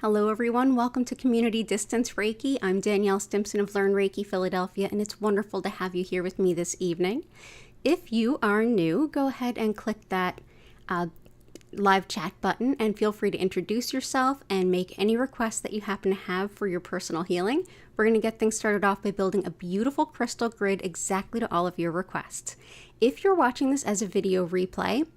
Hello everyone, welcome to Community Distance Reiki. I'm Danielle Stimpson of Learn Reiki Philadelphia, and it's wonderful to have you here with me this evening. If you are new, go ahead and click that live chat button and feel free to introduce yourself and make any requests that you happen to have for your personal healing. We're going to get things started off by building a beautiful crystal grid exactly to all of your requests. If you're watching this as a video replay,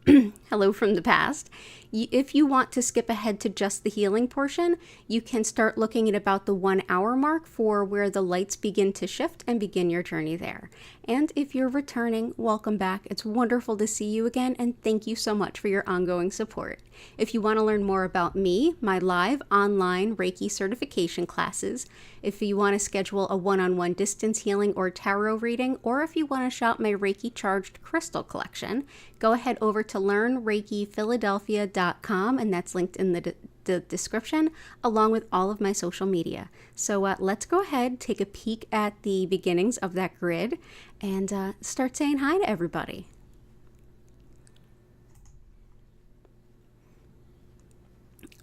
hello from the past, if you want to skip ahead to just the healing portion, you can start looking at about the 1 hour mark for where the lights begin to shift and begin your journey there. And if you're returning, welcome back. It's wonderful to see you again, and thank you so much for your ongoing support. If you want to learn more about me, my live online Reiki certification classes, if you want to schedule a one-on-one distance healing or tarot reading, or if you want to shop my Reiki charged crystal collection, go ahead over to learnreikiphiladelphia.com, and that's linked in the description, along with all of my social media. So let's go ahead, take a peek at the beginnings of that grid, and start saying hi to everybody.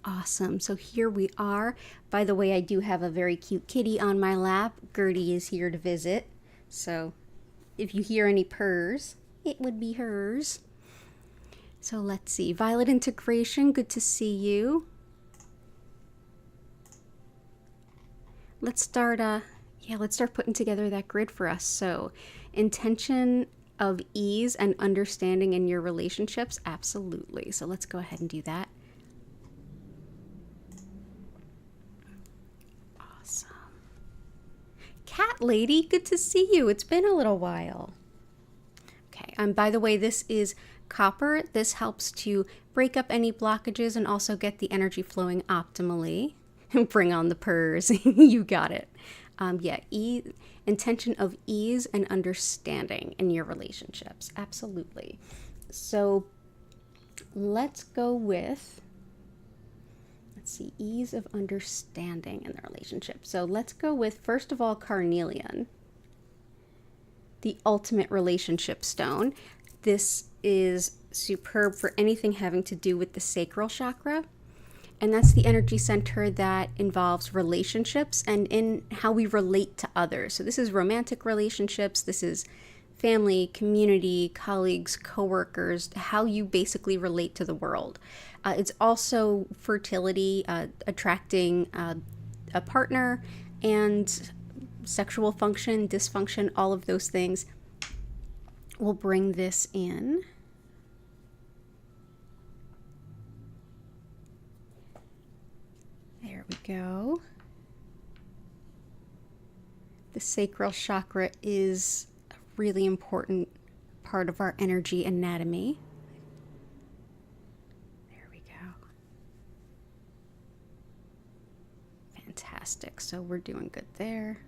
Awesome. So here we are. By the way, I do have a very cute kitty on my lap. Gertie is here to visit. So if you hear any purrs, it would be hers. So let's see. Violet Integration, good to see you. Let's start putting together that grid for us. So intention of ease and understanding in your relationships, absolutely. So let's go ahead and do that. Cat Lady, good to see you. It's been a little while. Okay, by the way, this is copper. This helps to break up any blockages and also get the energy flowing optimally. Bring on the purrs. You got it. Intention of ease and understanding in your relationships. Absolutely. So let's go with, ease of understanding in the relationship. So let's go with, first of all, carnelian, the ultimate relationship stone. This is superb for anything having to do with the sacral chakra. And that's the energy center that involves relationships and in how we relate to others. So this is romantic relationships. This is family, community, colleagues, coworkers, how you basically relate to the world. It's also fertility, attracting a partner, and sexual function, dysfunction, all of those things. We'll bring this in. There we go. The sacral chakra is a really important part of our energy anatomy. Fantastic. So we're doing good there.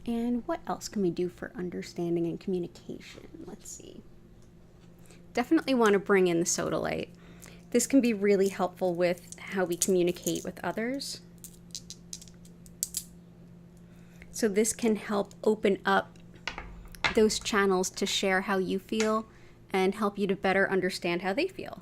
And what else can we do for understanding and communication? Let's see. Definitely want to bring in the sodalite. This can be really helpful with how we communicate with others. So this can help open up those channels to share how you feel and help you to better understand how they feel.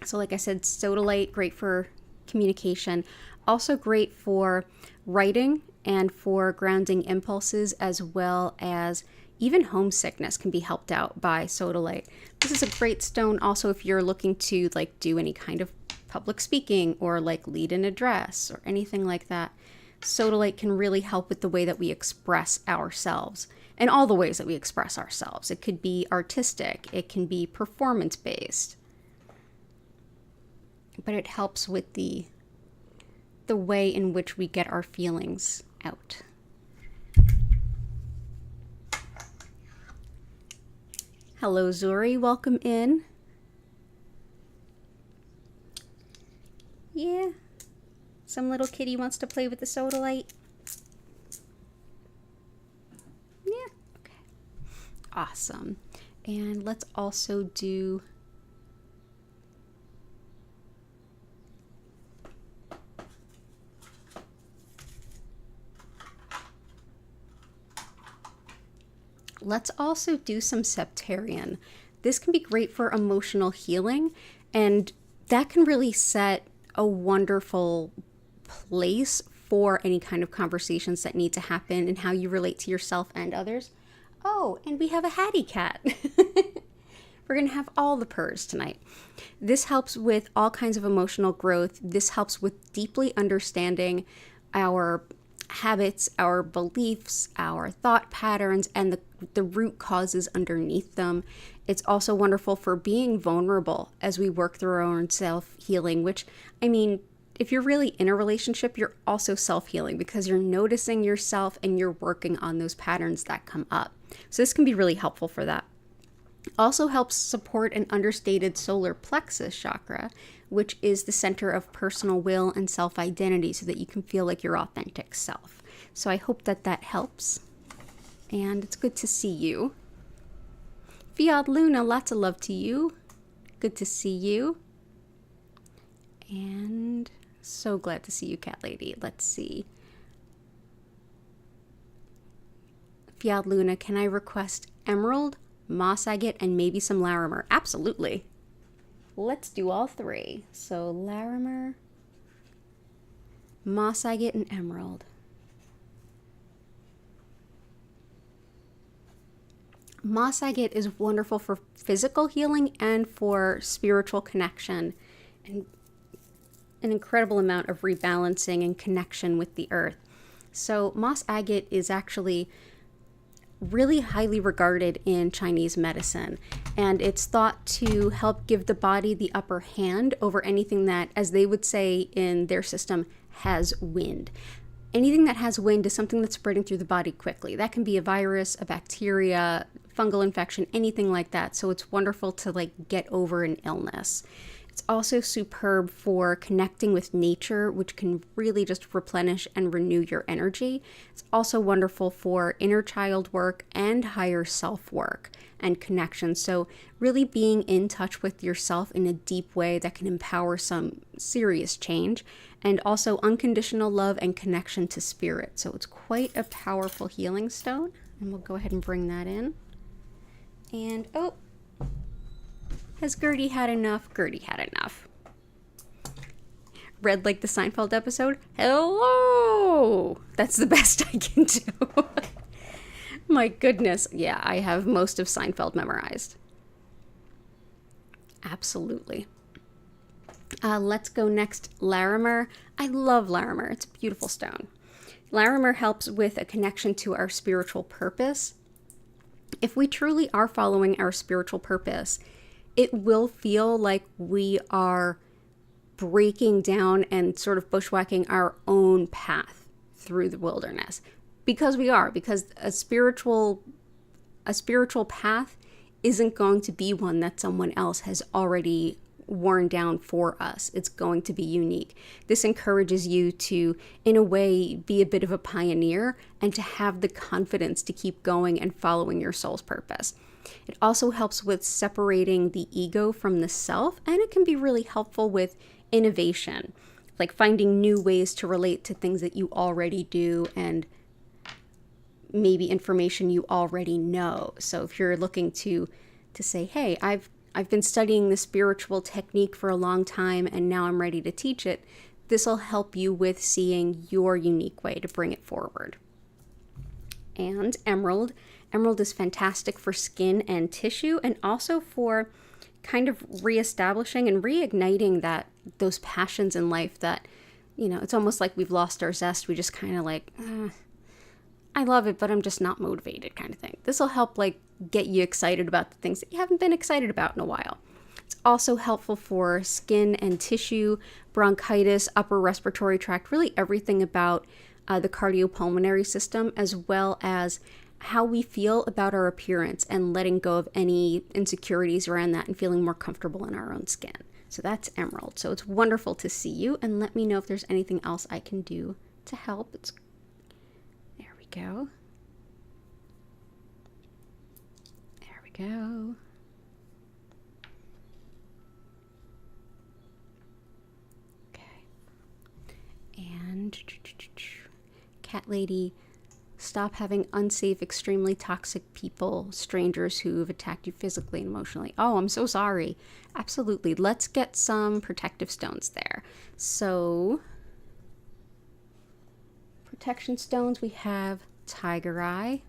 So like I said, sodalite, great for communication, also great for writing and for grounding impulses, as well as even homesickness can be helped out by sodalite. This is a great stone also if you're looking to do any kind of public speaking or lead an address or anything like that. Sodalite can really help with the way that we express ourselves and all the ways that we express ourselves. It could be artistic, it can be performance-based, but it helps with the way in which we get our feelings out. Hello, Zuri. Welcome in. Yeah. Some little kitty wants to play with the sodalite. Yeah. Okay. Awesome. And let's also do some septarian. This can be great for emotional healing and that can really set a wonderful place for any kind of conversations that need to happen and how you relate to yourself and others. Oh, and we have a Hattie cat. We're going to have all the purrs tonight. This helps with all kinds of emotional growth. This helps with deeply understanding our habits, our beliefs, our thought patterns, and the root causes underneath them. It's also wonderful for being vulnerable as we work through our own self-healing, which, I mean, if you're really in a relationship, you're also self-healing because you're noticing yourself and you're working on those patterns that come up. So this can be really helpful for that. Also helps support an understated solar plexus chakra, which is the center of personal will and self-identity so that you can feel like your authentic self. So I hope that that helps. And it's good to see you. Fiat Luna, lots of love to you. Good to see you. And so glad to see you, Cat Lady. Let's see. Fiat Luna, can I request emerald, moss agate, and maybe some Larimer? Absolutely. Let's do all three. So Larimer, moss agate, and emerald. Moss agate is wonderful for physical healing and for spiritual connection and an incredible amount of rebalancing and connection with the earth. So moss agate is actually really highly regarded in Chinese medicine, and it's thought to help give the body the upper hand over anything that, as they would say in their system, has wind. Anything that has wind is something that's spreading through the body quickly. That can be a virus, a bacteria, fungal infection, anything like that. So it's wonderful to get over an illness. It's also superb for connecting with nature, which can really just replenish and renew your energy. It's also wonderful for inner child work and higher self work and connection. So really being in touch with yourself in a deep way that can empower some serious change, and also unconditional love and connection to spirit. So it's quite a powerful healing stone. And we'll go ahead and bring that in. And oh, has Gertie had enough? Gertie had enough. Read like the Seinfeld episode? Hello! That's the best I can do. My goodness. Yeah, I have most of Seinfeld memorized. Absolutely. Let's go next. Larimer. I love Larimer. It's a beautiful stone. Larimer helps with a connection to our spiritual purpose. If we truly are following our spiritual purpose, it will feel like we are breaking down and sort of bushwhacking our own path through the wilderness. Because a spiritual path isn't going to be one that someone else has already worn down for us. It's going to be unique. This encourages you to, in a way, be a bit of a pioneer and to have the confidence to keep going and following your soul's purpose. It also helps with separating the ego from the self, and it can be really helpful with innovation, like finding new ways to relate to things that you already do and maybe information you already know. So if you're looking to say, hey, I've been studying the spiritual technique for a long time and now I'm ready to teach it, this will help you with seeing your unique way to bring it forward. And emerald. Emerald is fantastic for skin and tissue, and also for kind of reestablishing and reigniting those passions in life that, it's almost like we've lost our zest. We just kind of I love it, but I'm just not motivated kind of thing. This will help get you excited about the things that you haven't been excited about in a while. It's also helpful for skin and tissue, bronchitis, upper respiratory tract, really everything about the cardiopulmonary system, as well as how we feel about our appearance and letting go of any insecurities around that and feeling more comfortable in our own skin. So that's emerald. So it's wonderful to see you, and let me know if there's anything else I can do to help. There we go. There we go. Okay. And Cat Lady stop having unsafe, extremely toxic people, strangers who've attacked you physically and emotionally. Oh, I'm so sorry. Absolutely. Let's get some protective stones there. So, protection stones, we have tiger eye,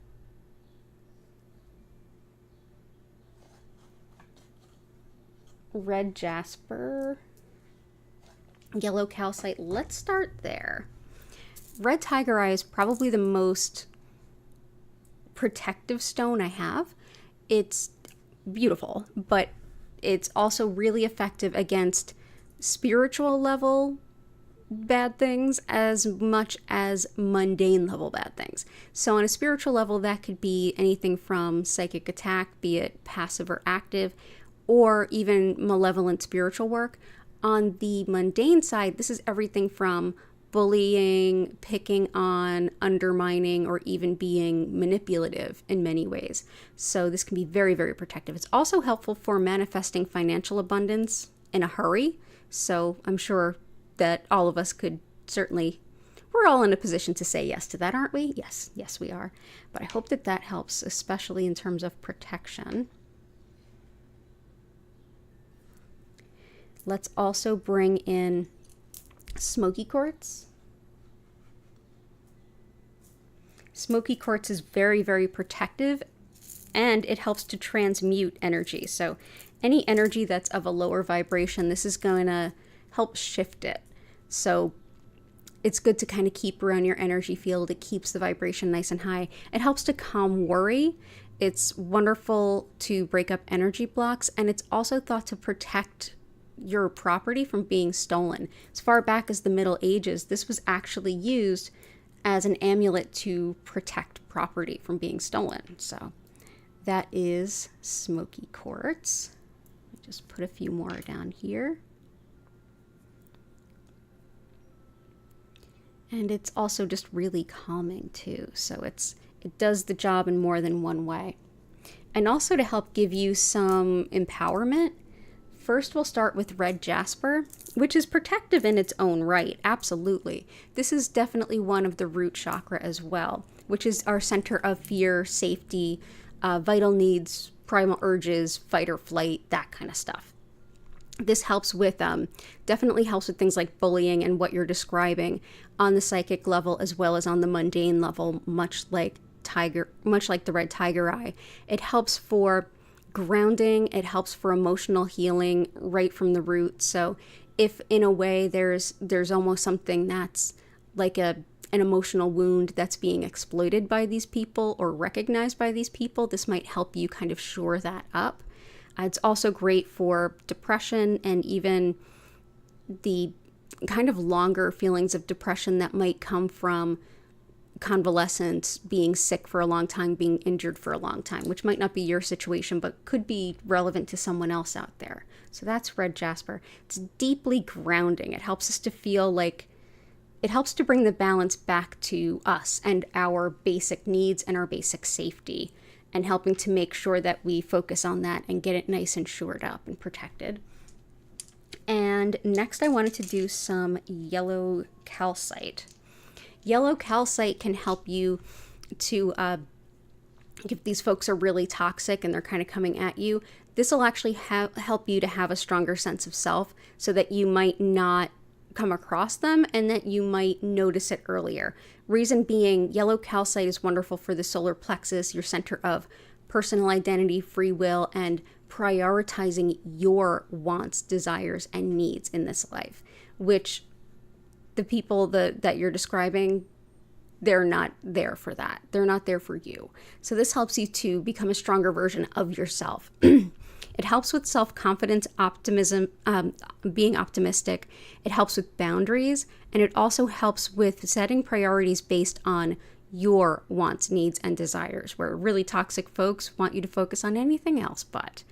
red jasper, yellow calcite. Let's start there. Red tiger eye is probably the most protective stone I have. It's beautiful, but it's also really effective against spiritual level bad things as much as mundane level bad things. So on a spiritual level, that could be anything from psychic attack, be it passive or active, or even malevolent spiritual work. On the mundane side, this is everything from bullying, picking on, undermining, or even being manipulative in many ways. So this can be very, very protective. It's also helpful for manifesting financial abundance in a hurry. So I'm sure that all of us could certainly, we're all in a position to say yes to that, aren't we? Yes, we are. But I hope that that helps, especially in terms of protection. Let's also bring in smoky quartz. Smoky quartz is very, very protective, and it helps to transmute energy. So any energy that's of a lower vibration, this is going to help shift it. So it's good to kind of keep around your energy field. It keeps the vibration nice and high. It helps to calm worry. It's wonderful to break up energy blocks, and it's also thought to protect your property from being stolen. As far back as the Middle Ages, this was actually used as an amulet to protect property from being stolen. So that is smoky quartz. Just put a few more down here. And it's also just really calming too. So it does the job in more than one way. And also to help give you some empowerment, first we'll start with red jasper, which is protective in its own right, absolutely. This is definitely one of the root chakra as well, which is our center of fear, safety, vital needs, primal urges, fight or flight, that kind of stuff. This helps with, definitely helps with things like bullying and what you're describing on the psychic level as well as on the mundane level, much like the red tiger eye. It helps for grounding, it helps for emotional healing right from the root. So if in a way there's almost something that's like an emotional wound that's being exploited by these people or recognized by these people, this might help you kind of shore that up. It's also great for depression and even the kind of longer feelings of depression that might come from convalescence, being sick for a long time, being injured for a long time, which might not be your situation, but could be relevant to someone else out there. So that's red jasper. It's deeply grounding. It helps us to feel like, it helps to bring the balance back to us and our basic needs and our basic safety, and helping to make sure that we focus on that and get it nice and shored up and protected. And next I wanted to do some yellow calcite. Yellow calcite can help you to, if these folks are really toxic and they're kind of coming at you, this will actually help you to have a stronger sense of self so that you might not come across them and that you might notice it earlier. Reason being, yellow calcite is wonderful for the solar plexus, your center of personal identity, free will, and prioritizing your wants, desires, and needs in this life, which the people that you're describing, they're not there for that. They're not there for you. So this helps you to become a stronger version of yourself. It helps with self-confidence, optimism, being optimistic. It helps with boundaries, and it also helps with setting priorities based on your wants, needs, and desires, where really toxic folks want you to focus on anything else but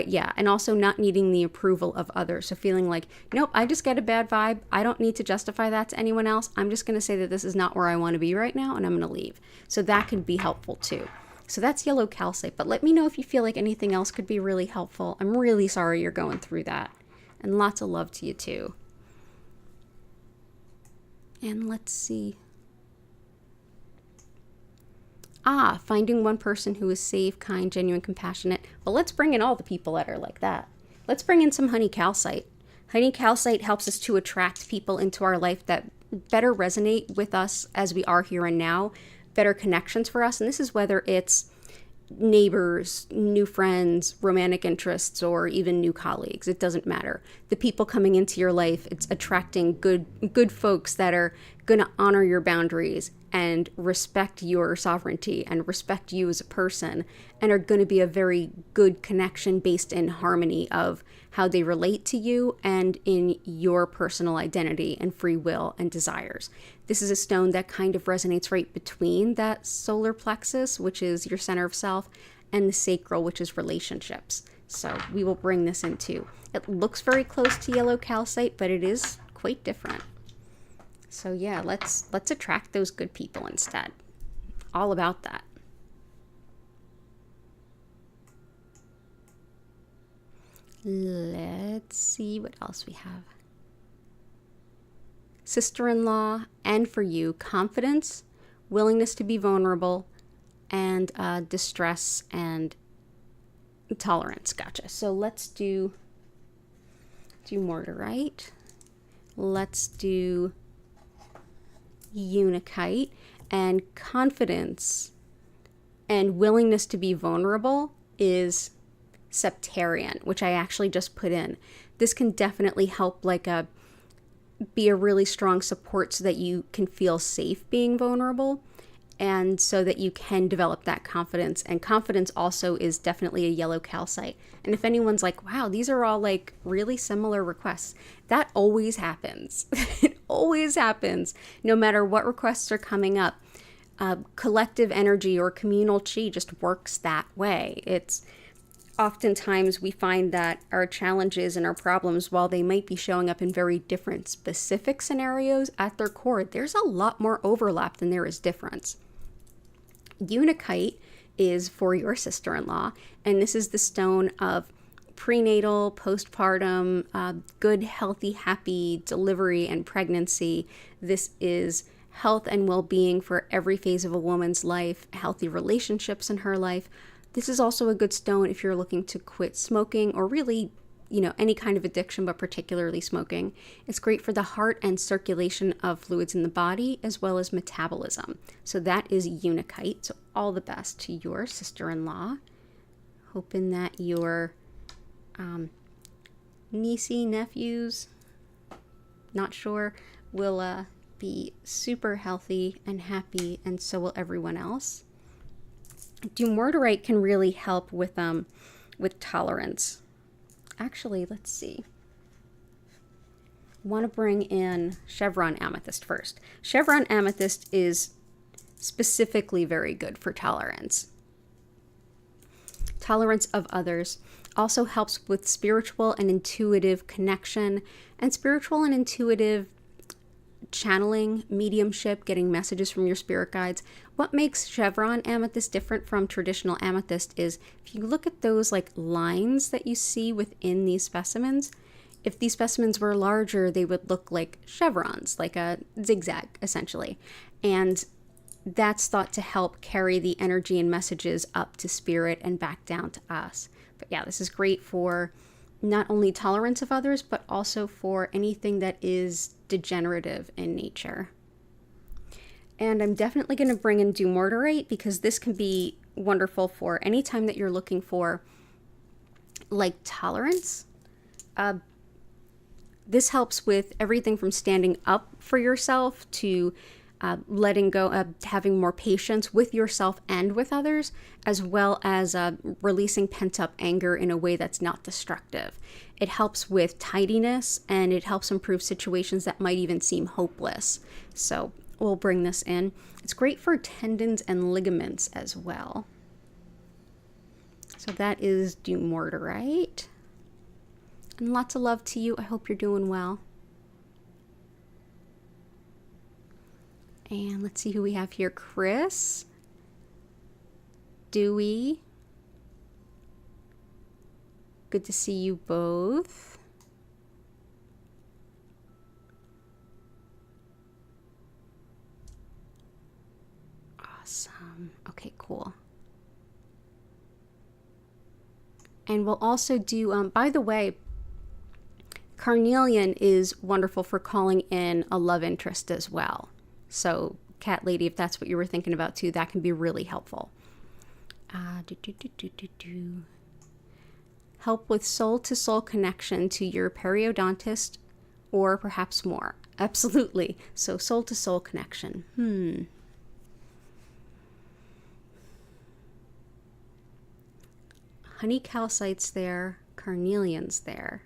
yeah, and also not needing the approval of others. So feeling like, nope, I just get a bad vibe. I don't need to justify that to anyone else. I'm just going to say that this is not where I want to be right now, and I'm going to leave. So that could be helpful too. So that's yellow calcite, but let me know if you feel like anything else could be really helpful. I'm really sorry you're going through that, and lots of love to you too. And let's see. Finding one person who is safe, kind, genuine, compassionate. Well, let's bring in all the people that are like that. Let's bring in some honey calcite. Honey calcite helps us to attract people into our life that better resonate with us as we are here and now, better connections for us. And this is whether it's neighbors, new friends, romantic interests, or even new colleagues. It doesn't matter. The people coming into your life, it's attracting good folks that are going to honor your boundaries and respect your sovereignty and respect you as a person, and are going to be a very good connection based in harmony of how they relate to you and in your personal identity and free will and desires. This is a stone that kind of resonates right between that solar plexus, which is your center of self, and the sacral, which is relationships. So we will bring this in too. It looks very close to yellow calcite, but it is quite different. So yeah, let's attract those good people instead. All about that. Let's see what else we have. Sister-in-law, and for you, confidence, willingness to be vulnerable, and distress and tolerance. Gotcha. So let's do mortarite. Let's do unakite. And confidence and willingness to be vulnerable is septarian, which I actually just put in. This can definitely help be a really strong support so that you can feel safe being vulnerable, and so that you can develop that confidence. And confidence also is definitely a yellow calcite. And if anyone's like, wow, these are all like really similar requests, that always happens. It always happens, no matter what requests are coming up. Collective energy or communal chi just works that way. It's oftentimes we find that our challenges and our problems, while they might be showing up in very different specific scenarios, at their core, there's a lot more overlap than there is difference. Unakite is for your sister-in-law, and this is the stone of prenatal, postpartum, good, healthy, happy delivery and pregnancy. This is health and well-being for every phase of a woman's life, healthy relationships in her life. This is also a good stone if you're looking to quit smoking, or really, any kind of addiction, but particularly smoking. It's great for the heart and circulation of fluids in the body, as well as metabolism. So that is unakite. So all the best to your sister-in-law. Hoping that your niecey, nephews, not sure, will be super healthy and happy, and so will everyone else. Dumortierite can really help with tolerance. Actually, let's see. I want to bring in chevron amethyst first. Chevron amethyst is specifically very good for tolerance. Tolerance of others also helps with spiritual and intuitive connection, and spiritual and intuitive channeling, mediumship, getting messages from your spirit guides. What makes chevron amethyst different from traditional amethyst is if you look at those lines that you see within these specimens, if these specimens were larger, they would look like chevrons, like a zigzag essentially. And that's thought to help carry the energy and messages up to spirit and back down to us. But yeah, this is great for not only tolerance of others, but also for anything that is degenerative in nature. And I'm definitely going to bring in dumortierite, because this can be wonderful for any time that you're looking for tolerance. This helps with everything from standing up for yourself to letting go of having more patience with yourself and with others, as well as releasing pent-up anger in a way that's not destructive. It helps with tidiness, and it helps improve situations that might even seem hopeless. So we'll bring this in. It's great for tendons and ligaments as well. So that is dumortierite. And lots of love to you. I hope you're doing well. And let's see who we have here. Chris, Dewey. Good to see you both. Awesome. Okay, cool. And we'll also do, by the way, carnelian is wonderful for calling in a love interest as well. So, cat lady, if that's what you were thinking about too, that can be really helpful. Help with soul-to-soul connection to your periodontist or perhaps more. Absolutely. So soul-to-soul connection. Honey calcite's there, carnelian's there.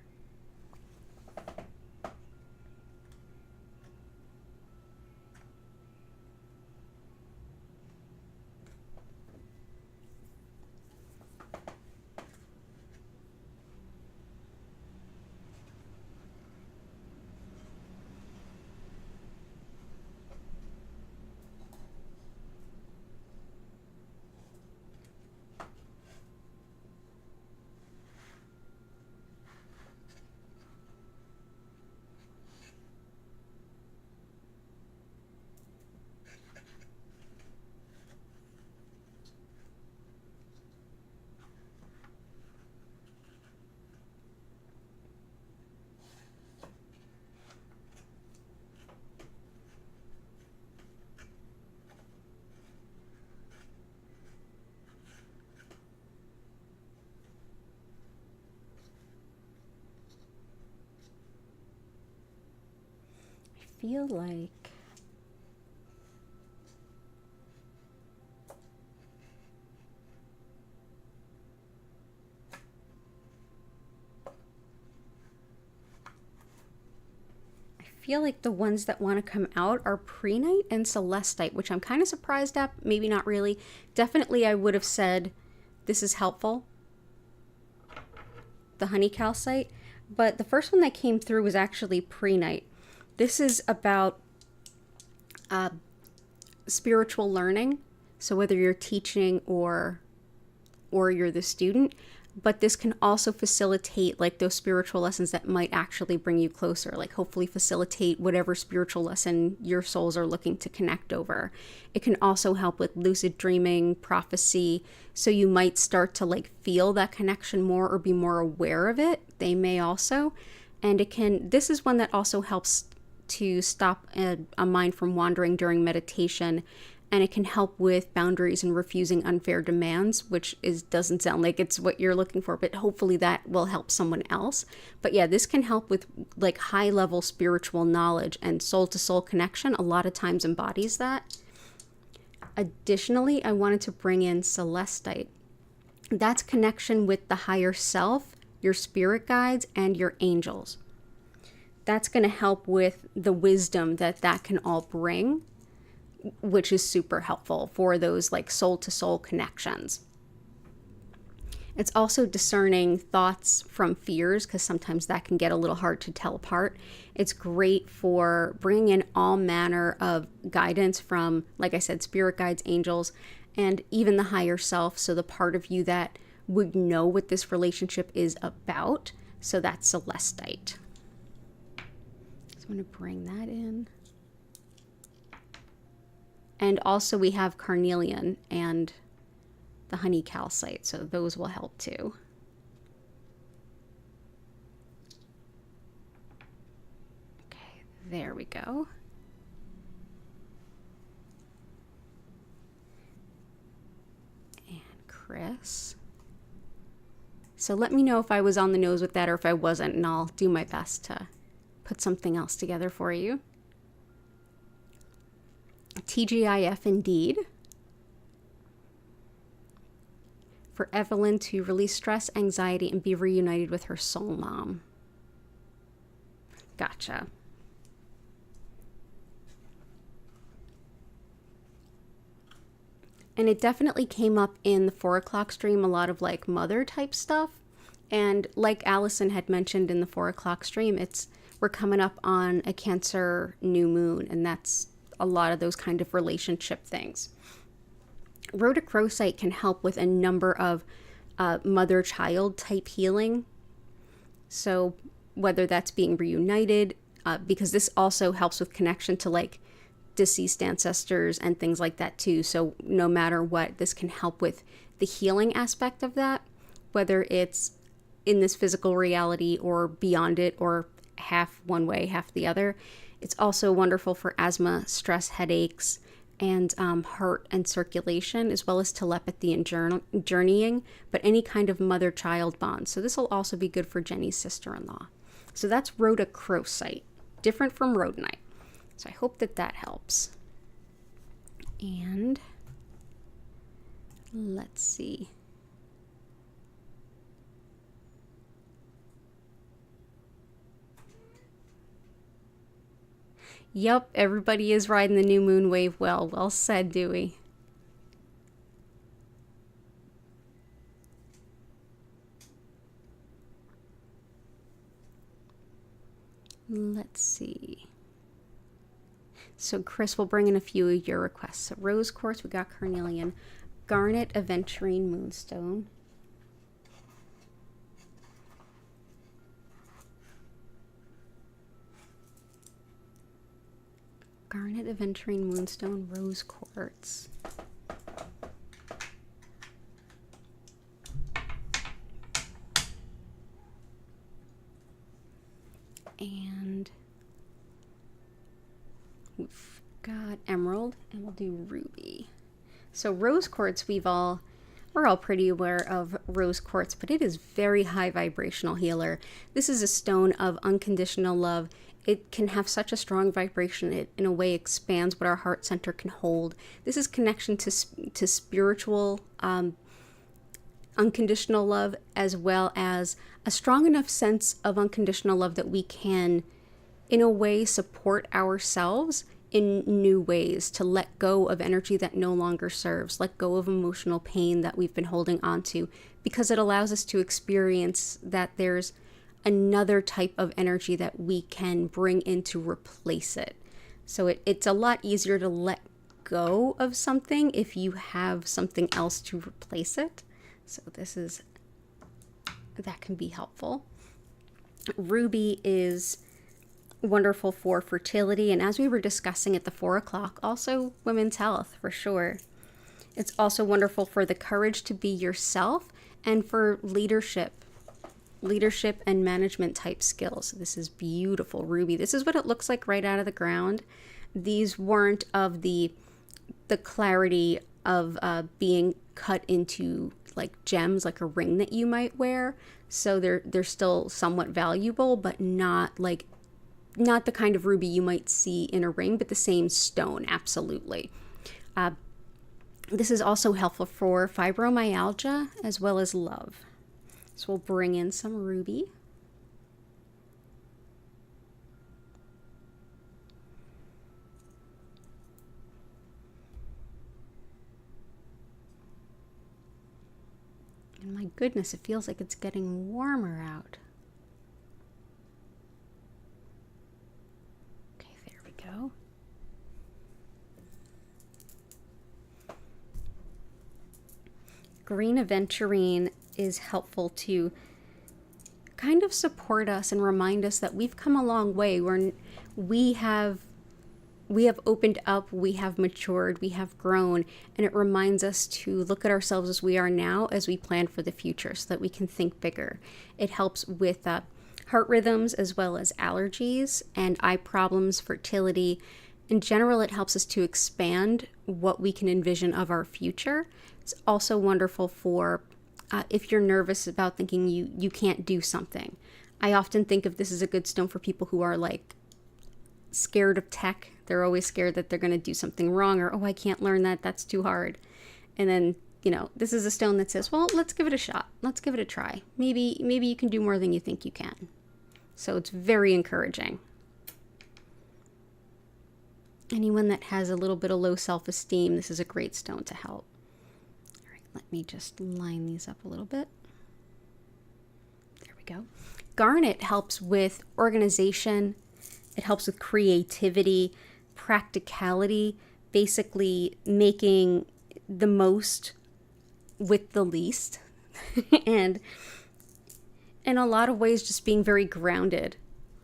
Feel like the ones that want to come out are Prehnite and Celestite, which I'm kind of surprised at. Maybe not really. Definitely I would have said this is helpful, the honey calcite, but the first one that came through was actually Prehnite. This is about spiritual learning. So whether you're teaching or you're the student, but this can also facilitate like those spiritual lessons that might actually bring you closer, like hopefully facilitate whatever spiritual lesson your souls are looking to connect over. It can also help with lucid dreaming, prophecy. So you might start to like feel that connection more or be more aware of it. They may also, and this is one that also helps to stop a mind from wandering during meditation, and it can help with boundaries and refusing unfair demands, which doesn't sound like it's what you're looking for, but hopefully that will help someone else. But yeah, this can help with like high level spiritual knowledge, and soul to soul connection a lot of times embodies that. Additionally, I wanted to bring in Celestite. That's connection with the higher self, your spirit guides, and your angels. That's going to help with the wisdom that can all bring, which is super helpful for those like soul to soul connections. It's also discerning thoughts from fears, because sometimes that can get a little hard to tell apart. It's great for bringing in all manner of guidance from, like I said, spirit guides, angels, and even the higher self. So the part of you that would know what this relationship is about. So that's Celestite. So I'm going to bring that in. And also we have carnelian and the honey calcite, so those will help too. Okay, there we go. And Chris. So let me know if I was on the nose with that or if I wasn't, and I'll do my best to put something else together for you. TGIF indeed. For Evelyn to release stress, anxiety, and be reunited with her soul mom. Gotcha. And it definitely came up in the 4 o'clock stream, a lot of like mother type stuff. And like Allison had mentioned in the 4 o'clock stream, we're coming up on a Cancer new moon, and that's a lot of those kind of relationship things. Rhodochrosite can help with a number of mother-child type healing. So whether that's being reunited, because this also helps with connection to like deceased ancestors and things like that too. So no matter what, this can help with the healing aspect of that, whether it's in this physical reality or beyond it, or half one way, half the other. It's also wonderful for asthma, stress, headaches, and heart and circulation, as well as telepathy and journeying, but any kind of mother-child bond. So this will also be good for Jenny's sister-in-law. So that's rhodochrosite, different from rhodonite. So I hope that that helps. And let's see. Yep, everybody is riding the new moon wave well. Well said, Dewey. Let's see. So Chris will bring in a few of your requests. So rose quartz, we got carnelian, garnet, aventurine, moonstone. Garnet, aventurine, moonstone, rose quartz. And we've got emerald, and we'll do ruby. So rose quartz, we're all pretty aware of rose quartz, but it is very high vibrational healer. This is a stone of unconditional love. It can have such a strong vibration. It, in a way, expands what our heart center can hold. This is connection to spiritual, unconditional love, as well as a strong enough sense of unconditional love that we can, in a way, support ourselves in new ways, to let go of energy that no longer serves, let go of emotional pain that we've been holding on to, because it allows us to experience that there's another type of energy that we can bring in to replace it. So it's a lot easier to let go of something if you have something else to replace it. So that can be helpful. Ruby is wonderful for fertility, and as we were discussing at the 4 o'clock, also women's health for sure. It's also wonderful for the courage to be yourself and for leadership and management type skills. This is beautiful ruby. This is what it looks like right out of the ground. These weren't of the clarity of being cut into like gems, like a ring that you might wear. So they're still somewhat valuable, but not the kind of ruby you might see in a ring, but the same stone, absolutely. This is also helpful for fibromyalgia as well as love. So we'll bring in some ruby. And my goodness, it feels like it's getting warmer out. Okay, there we go. Green aventurine is helpful to kind of support us and remind us that we've come a long way. We have opened up, we have matured, we have grown, and it reminds us to look at ourselves as we are now as we plan for the future so that we can think bigger. It helps with heart rhythms as well as allergies and eye problems, fertility. In general, it helps us to expand what we can envision of our future. It's also wonderful for if you're nervous about thinking you can't do something. I often think of this as a good stone for people who are like scared of tech. They're always scared that they're going to do something wrong, or, oh, I can't learn that. That's too hard. And then, this is a stone that says, well, let's give it a shot. Let's give it a try. Maybe you can do more than you think you can. So it's very encouraging. Anyone that has a little bit of low self-esteem, this is a great stone to help. All right, let me just line these up a little bit. There we go. Garnet helps with organization. It helps with creativity, practicality, basically making the most with the least. And in a lot of ways, just being very grounded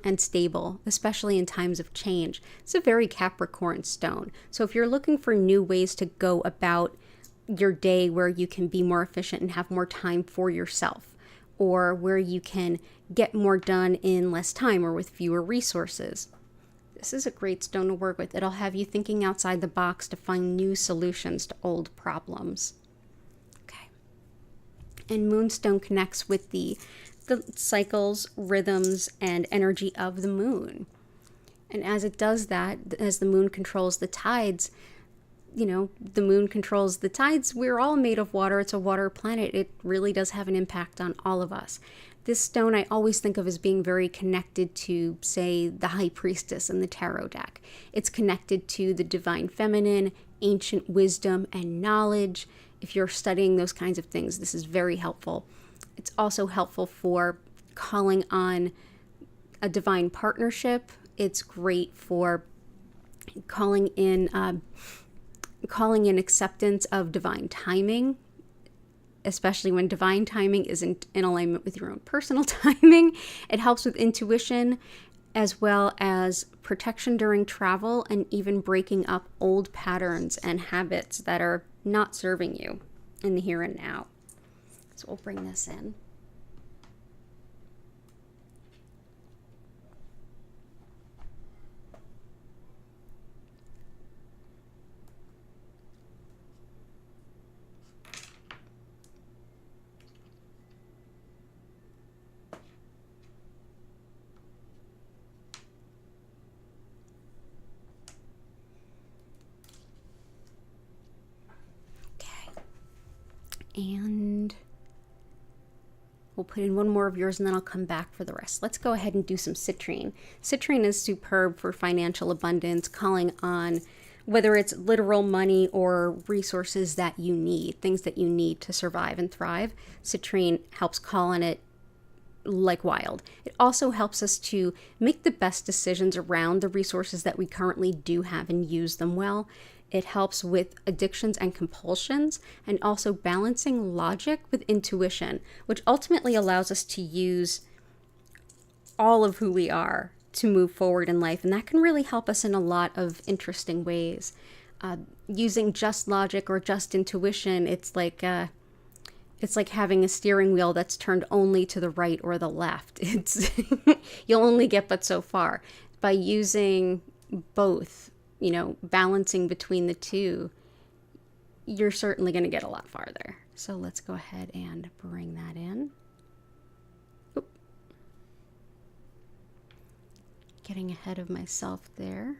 and stable, especially in times of change. It's a very Capricorn stone. So if you're looking for new ways to go about your day where you can be more efficient and have more time for yourself, or where you can get more done in less time or with fewer resources, this is a great stone to work with. It'll have you thinking outside the box to find new solutions to old problems. Okay. And Moonstone connects with the cycles, rhythms, and energy of the moon. And as it does that, as the moon controls the tides, the moon controls the tides. We're all made of water. It's a water planet. It really does have an impact on all of us. This stone I always think of as being very connected to, say, the High Priestess in the Tarot deck. It's connected to the Divine Feminine, ancient wisdom, and knowledge. If you're studying those kinds of things, this is very helpful. It's also helpful for calling on a divine partnership. It's great for calling in acceptance of divine timing, especially when divine timing isn't in alignment with your own personal timing. It helps with intuition, as well as protection during travel, and even breaking up old patterns and habits that are not serving you in the here and now. So we'll bring this in. And we'll put in one more of yours, and then I'll come back for the rest. Let's go ahead and do some citrine. Citrine is superb for financial abundance, calling on whether it's literal money or resources that you need, things that you need to survive and thrive. Citrine helps call on it like wild. It also helps us to make the best decisions around the resources that we currently do have and use them well. It helps with addictions and compulsions, and also balancing logic with intuition, which ultimately allows us to use all of who we are to move forward in life. And that can really help us in a lot of interesting ways. Using just logic or just intuition, it's like having a steering wheel that's turned only to the right or the left. You'll only get but so far. By using both, balancing between the two, you're certainly going to get a lot farther. So let's go ahead and bring that in. Oop. Getting ahead of myself there.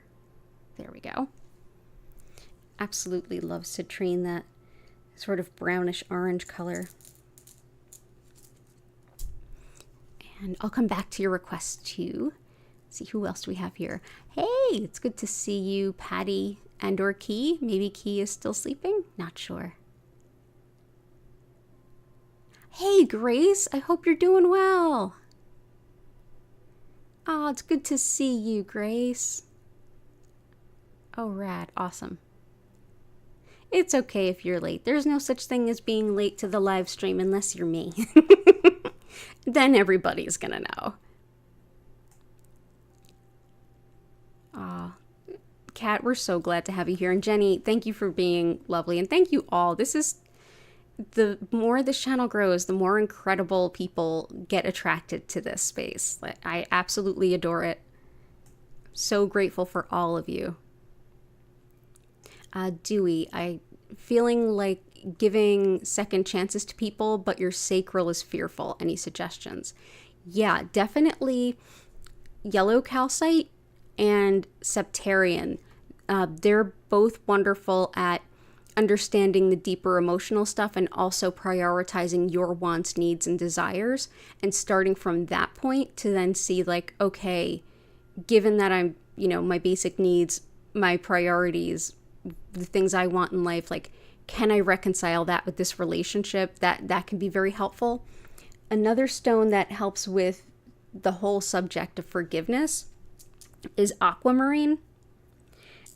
There we go. Absolutely love citrine, that sort of brownish orange color. And I'll come back to your request too. See who else do we have here. Hey, it's good to see you, Patty and or Key. Maybe Key is still sleeping, not sure. Hey Grace, I hope you're doing well. Oh, it's good to see you, Grace. Oh, rad, awesome. It's okay if you're late. There's no such thing as being late to the live stream unless you're me. Then everybody's gonna know. Kat, we're so glad to have you here. And Jenny, thank you for being lovely. And thank you all. This is, the more this channel grows, the more incredible people get attracted to this space. I absolutely adore it. So grateful for all of you. Dewey, I feeling like giving second chances to people, but your sacral is fearful. Any suggestions? Yeah, definitely yellow calcite and septarian. They're both wonderful at understanding the deeper emotional stuff and also prioritizing your wants, needs, and desires, and starting from that point to then see like, okay, given that I'm, my basic needs, my priorities, the things I want in life, like, can I reconcile that with this relationship? That can be very helpful. Another stone that helps with the whole subject of forgiveness is aquamarine.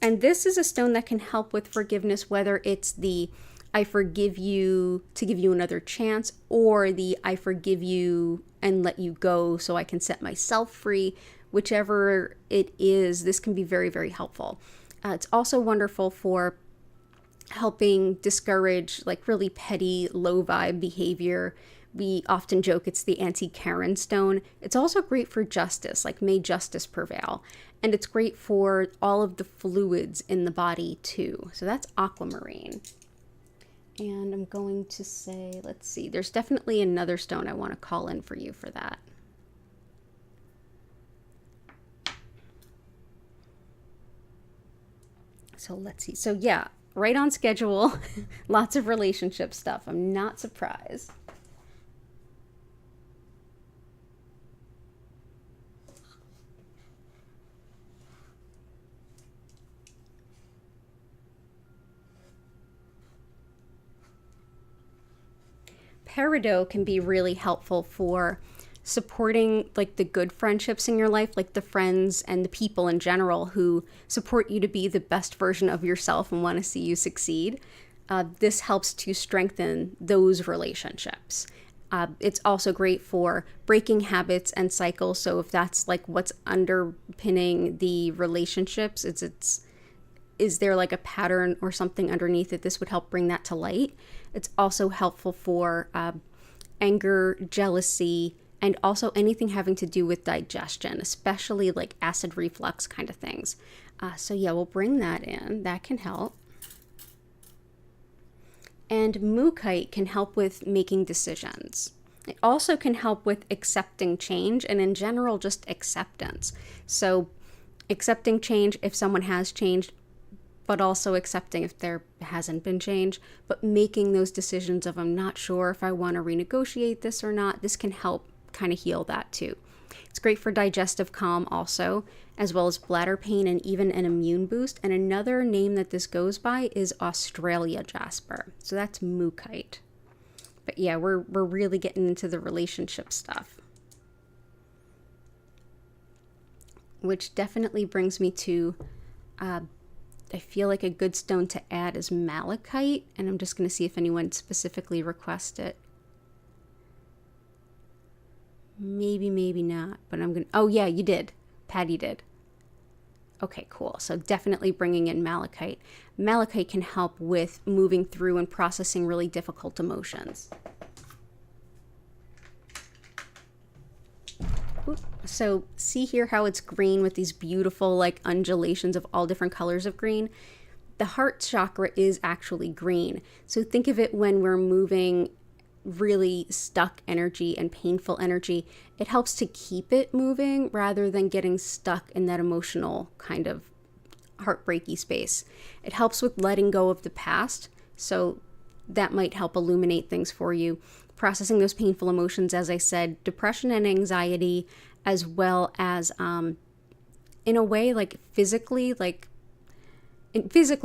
And this is a stone that can help with forgiveness, whether it's the I forgive you to give you another chance, or the I forgive you and let you go so I can set myself free. whichever it is, this can be very, very helpful. It's also wonderful for helping discourage like really petty, low vibe behavior. We often joke it's the anti-Karen stone. It's also great for justice, like may justice prevail. And it's great for all of the fluids in the body too. So that's aquamarine. And I'm going to say, let's see, there's definitely another stone I want to call in for you for that. So let's see. So yeah, right on schedule. Lots of relationship stuff. I'm not surprised. Peridot can be really helpful for supporting like the good friendships in your life, like the friends and the people in general who support you to be the best version of yourself and want to see you succeed. This helps to strengthen those relationships. It's also great for breaking habits and cycles. So if that's like what's underpinning the relationships, is there like a pattern or something underneath it? This would help bring that to light. It's also helpful for anger, jealousy, and also anything having to do with digestion, especially like acid reflux kind of things. So yeah, we'll bring that in. That can help. And mookaite can help with making decisions. It also can help with accepting change and in general just acceptance. So accepting change if someone has changed, but also accepting if there hasn't been change, but making those decisions of I'm not sure if I want to renegotiate this or not. This can help kind of heal that too. It's great for digestive calm also, as well as bladder pain and even an immune boost. And another name that this goes by is Australia jasper. So that's mookaite. But yeah, we're really getting into the relationship stuff. Which definitely brings me to, I feel like a good stone to add is malachite. And I'm just going to see if anyone specifically requests it. Maybe, maybe not, but I'm going to, oh yeah, you did. Patty did. Okay, cool. So definitely bringing in malachite. Malachite can help with moving through and processing really difficult emotions. So see here how it's green with these beautiful like undulations of all different colors of green. The heart chakra is actually green. So think of it when we're moving really stuck energy and painful energy. It helps to keep it moving rather than getting stuck in that emotional kind of heartbreaky space. It helps with letting go of the past. So that might help illuminate things for you. Processing those painful emotions, as I said, depression and anxiety, as well as in a way like physically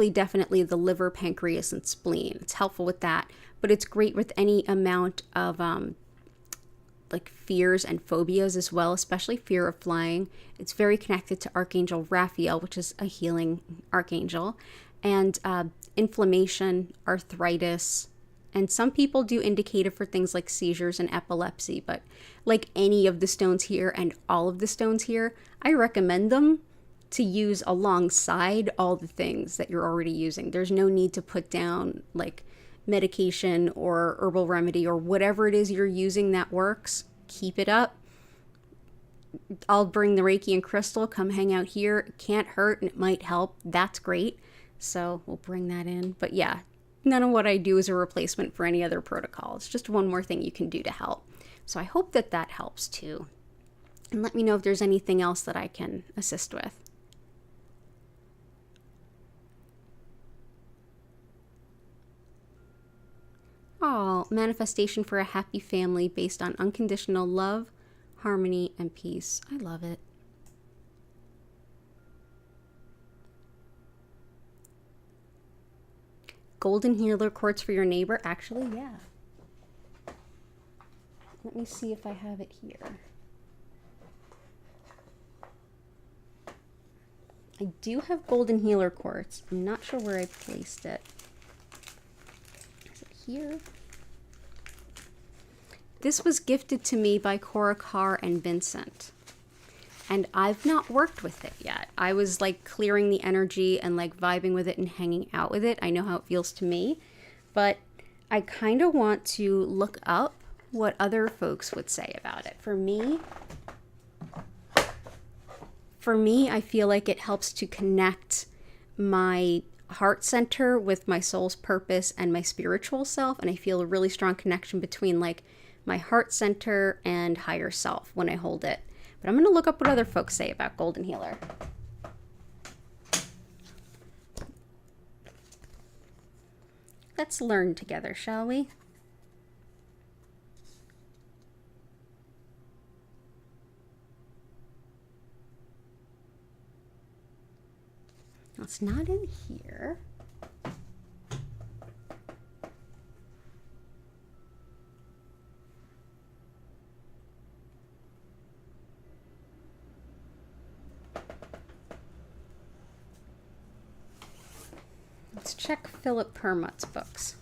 definitely the liver, pancreas, and spleen. It's helpful with that, but it's great with any amount of like fears and phobias as well, especially fear of flying. It's very connected to Archangel Raphael, which is a healing archangel, and inflammation, arthritis, and some people do indicate it for things like seizures and epilepsy, but like any of the stones here and all of the stones here, I recommend them to use alongside all the things that you're already using. There's no need to put down like medication or herbal remedy or whatever it is you're using that works. Keep it up. I'll bring the Reiki and crystal. Come hang out here. It can't hurt and it might help. That's great. So we'll bring that in. But yeah, none of what I do is a replacement for any other protocol. It's just one more thing you can do to help. So I hope that that helps too. And let me know if there's anything else that I can assist with. Oh, manifestation for a happy family based on unconditional love, harmony, and peace. I love it. Golden healer quartz for your neighbor. Actually, yeah. Let me see if I have it here. I do have golden healer quartz. I'm not sure where I placed it. Is it here? This was gifted to me by Cora Carr and Vincent. and I've not worked with it yet. I was like clearing the energy and like vibing with it and hanging out with it. I know how it feels to me, but I kind of want to look up what other folks would say about it. For me, I feel like it helps to connect my heart center with my soul's purpose and my spiritual self. And I feel a really strong connection between like my heart center and higher self when I hold it. But I'm going to look up what other folks say about Golden Healer. Let's learn together, shall we? It's not in here. Let's check Philip Permut's books.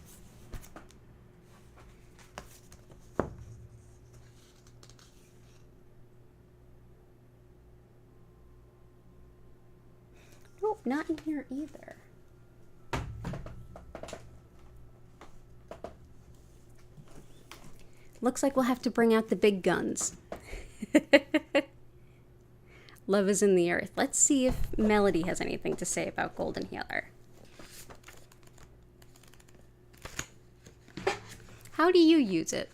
Nope, not in here either. Looks like we'll have to bring out the big guns. Love is in the earth. Let's see if Melody has anything to say about Golden Healer. How do you use it?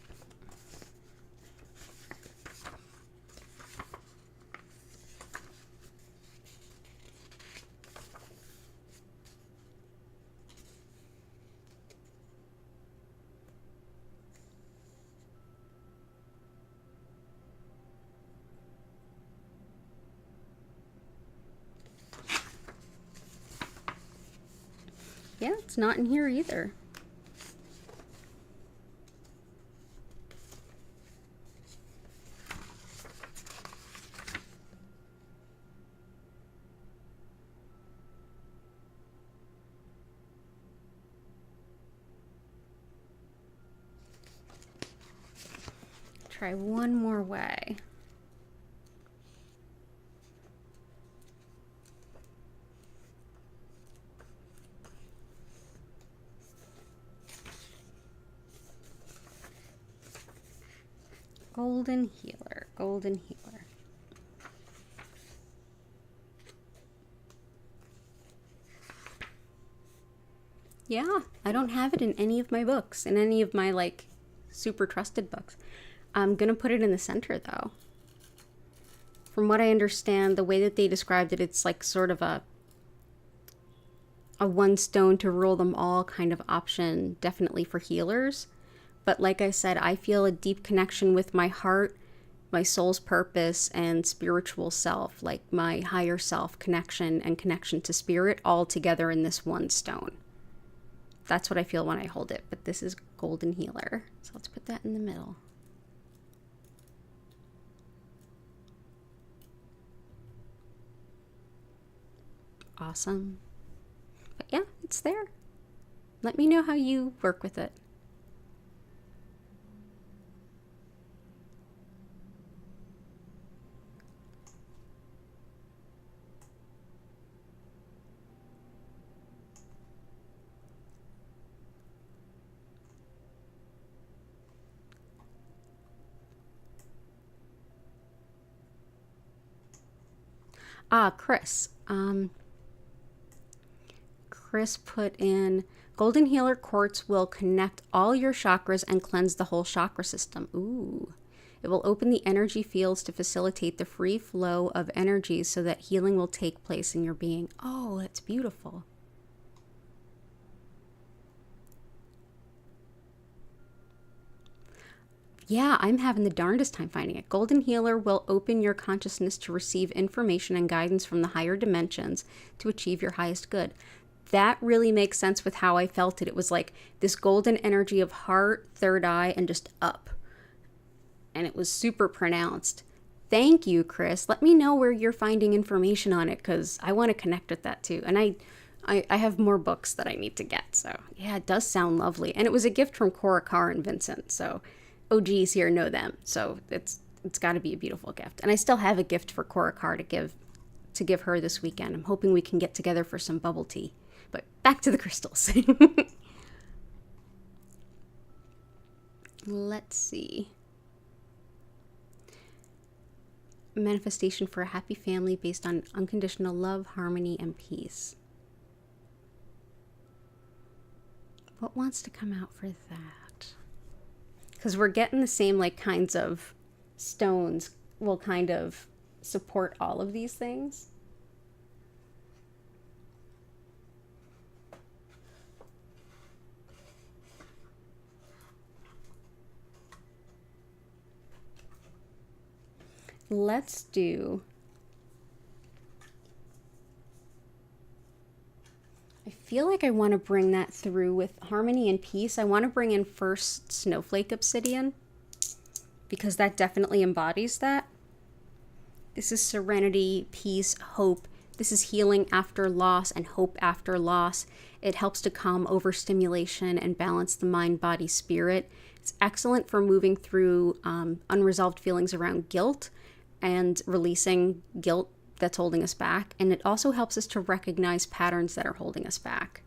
Yeah, it's not in here either. Try one more way. Golden Healer, Golden Healer. Yeah, I don't have it in any of my books, in any of my like super trusted books. I'm gonna put it in the center though. From what I understand, the way that they described it, it's like sort of a one stone to rule them all kind of option, definitely for healers. But like I said, I feel a deep connection with my heart, my soul's purpose, and spiritual self, like my higher self connection and connection to spirit all together in this one stone. That's what I feel when I hold it, but this is Golden Healer. So let's put that in the middle. Awesome. But yeah, it's there. Let me know how you work with it. Chris. Chris put in, Golden Healer Quartz will connect all your chakras and cleanse the whole chakra system. Ooh. It will open the energy fields to facilitate the free flow of energies so that healing will take place in your being. Oh, that's beautiful. Yeah, I'm having the darndest time finding it. Golden Healer will open your consciousness to receive information and guidance from the higher dimensions to achieve your highest good. That really makes sense with how I felt it. It was like this golden energy of heart, third eye, and just up. And it was super pronounced. Thank you, Chris. Let me know where you're finding information on it, because I want to connect with that too. And I have more books that I need to get. So yeah, it does sound lovely. And it was a gift from Cora Carr and Vincent. So OGs here know them. So it's it's got to be a beautiful gift. And I still have a gift for Cora Carr to give her this weekend. I'm hoping we can get together for some bubble tea. But back to the crystals. Let's see. Manifestation for a happy family based on unconditional love, harmony, and peace. What wants to come out for that? Because we're getting the same like kinds of stones will kind of support all of these things. Let's do, I feel like I want to bring that through with harmony and peace. I want to bring in first Snowflake Obsidian because that definitely embodies that. This is serenity, peace, hope. This is healing after loss and hope after loss. It helps to calm overstimulation and balance the mind, body, spirit. It's excellent for moving through unresolved feelings around guilt and releasing guilt that's holding us back. And it also helps us to recognize patterns that are holding us back.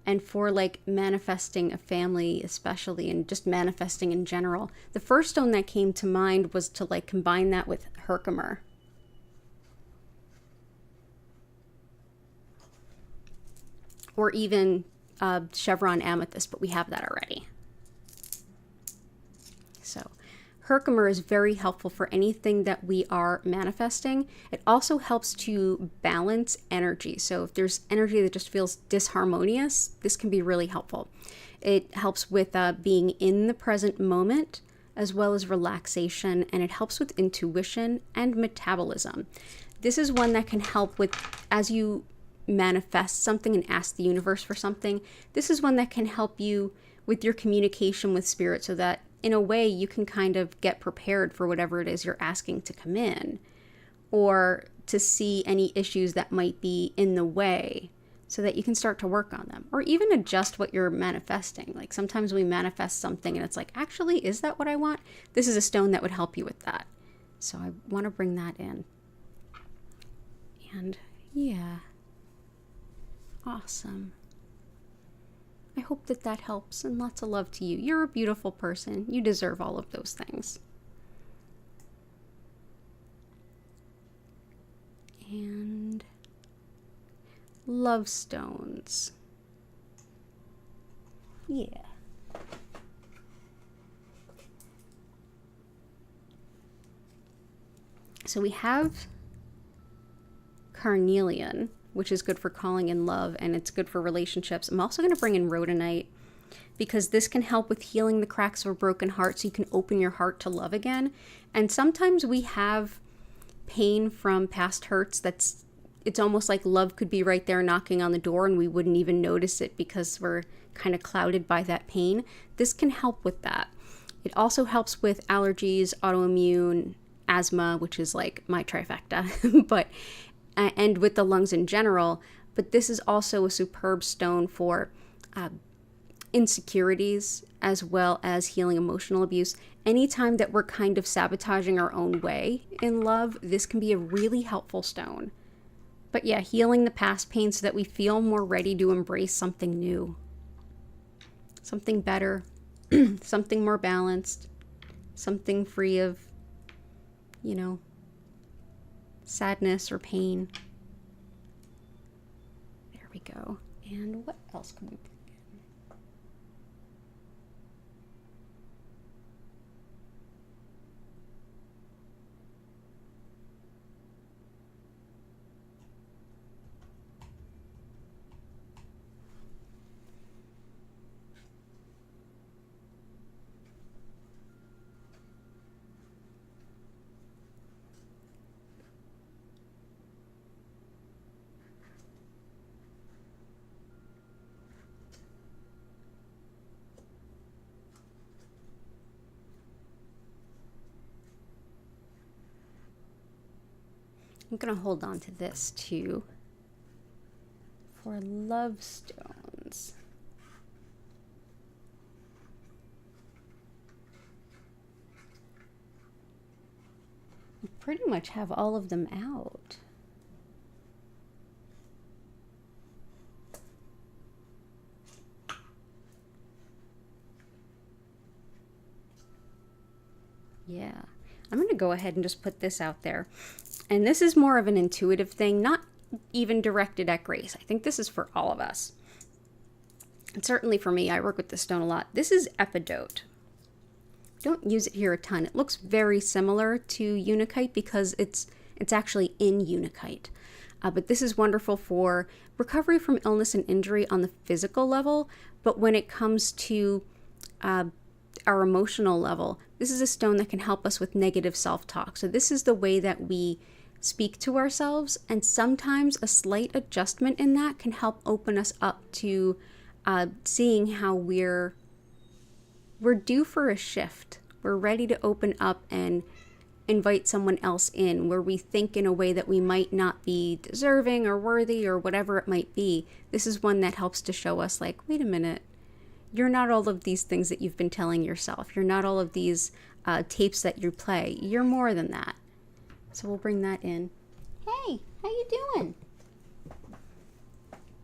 And for like manifesting a family, especially, and just manifesting in general, the first stone that came to mind was to like combine that with Herkimer. Or even chevron amethyst, but we have that already. So Herkimer is very helpful for anything that we are manifesting. It also helps to balance energy. So if there's energy that just feels disharmonious, this can be really helpful. It helps with being in the present moment, as well as relaxation, and it helps with intuition and metabolism. This is one that can help with, as you manifest something and ask the universe for something, this is one that can help you with your communication with spirit so that in a way you can kind of get prepared for whatever it is you're asking to come in, or to see any issues that might be in the way so that you can start to work on them, or even adjust what you're manifesting. Like sometimes we manifest something and it's like, actually, is that what I want? This is a stone that would help you with that. So I want to bring that in. And yeah. Awesome. I hope that that helps, and lots of love to you. You're a beautiful person. You deserve all of those things. And love stones. Yeah. So we have carnelian, which is good for calling in love, and it's good for relationships. I'm also going to bring in rhodonite because this can help with healing the cracks of a broken heart so you can open your heart to love again. And sometimes we have pain from past hurts it's almost like love could be right there knocking on the door and we wouldn't even notice it because we're kind of clouded by that pain. This can help with that. It also helps with allergies, autoimmune, asthma, which is like my trifecta, and with the lungs in general. But this is also a superb stone for insecurities, as well as healing emotional abuse. Anytime that we're kind of sabotaging our own way in love, this can be a really helpful stone. But yeah, healing the past pain so that we feel more ready to embrace something new, something better, something more balanced, something free of, sadness or pain. There we go. And what else can we bring in? I'm going to hold on to this too for love stones. pretty much have all of them out. Yeah, I'm going to go ahead and just put this out there. And this is more of an intuitive thing, not even directed at Grace. I think this is for all of us. And certainly for me, I work with this stone a lot. This is epidote. Don't use it here a ton. It looks very similar to unakite because it's actually in unakite. But this is wonderful for recovery from illness and injury on the physical level. But when it comes to our emotional level, this is a stone that can help us with negative self-talk. So this is the way that we speak to ourselves, and sometimes a slight adjustment in that can help open us up to seeing how we're due for a shift. We're ready to open up and invite someone else in, where we think in a way that we might not be deserving or worthy or whatever it might be. This is one that helps to show us, like, wait a minute, you're not all of these things that you've been telling yourself. You're not all of these tapes that you play. You're more than that. So we'll bring that in. Hey, how you doing?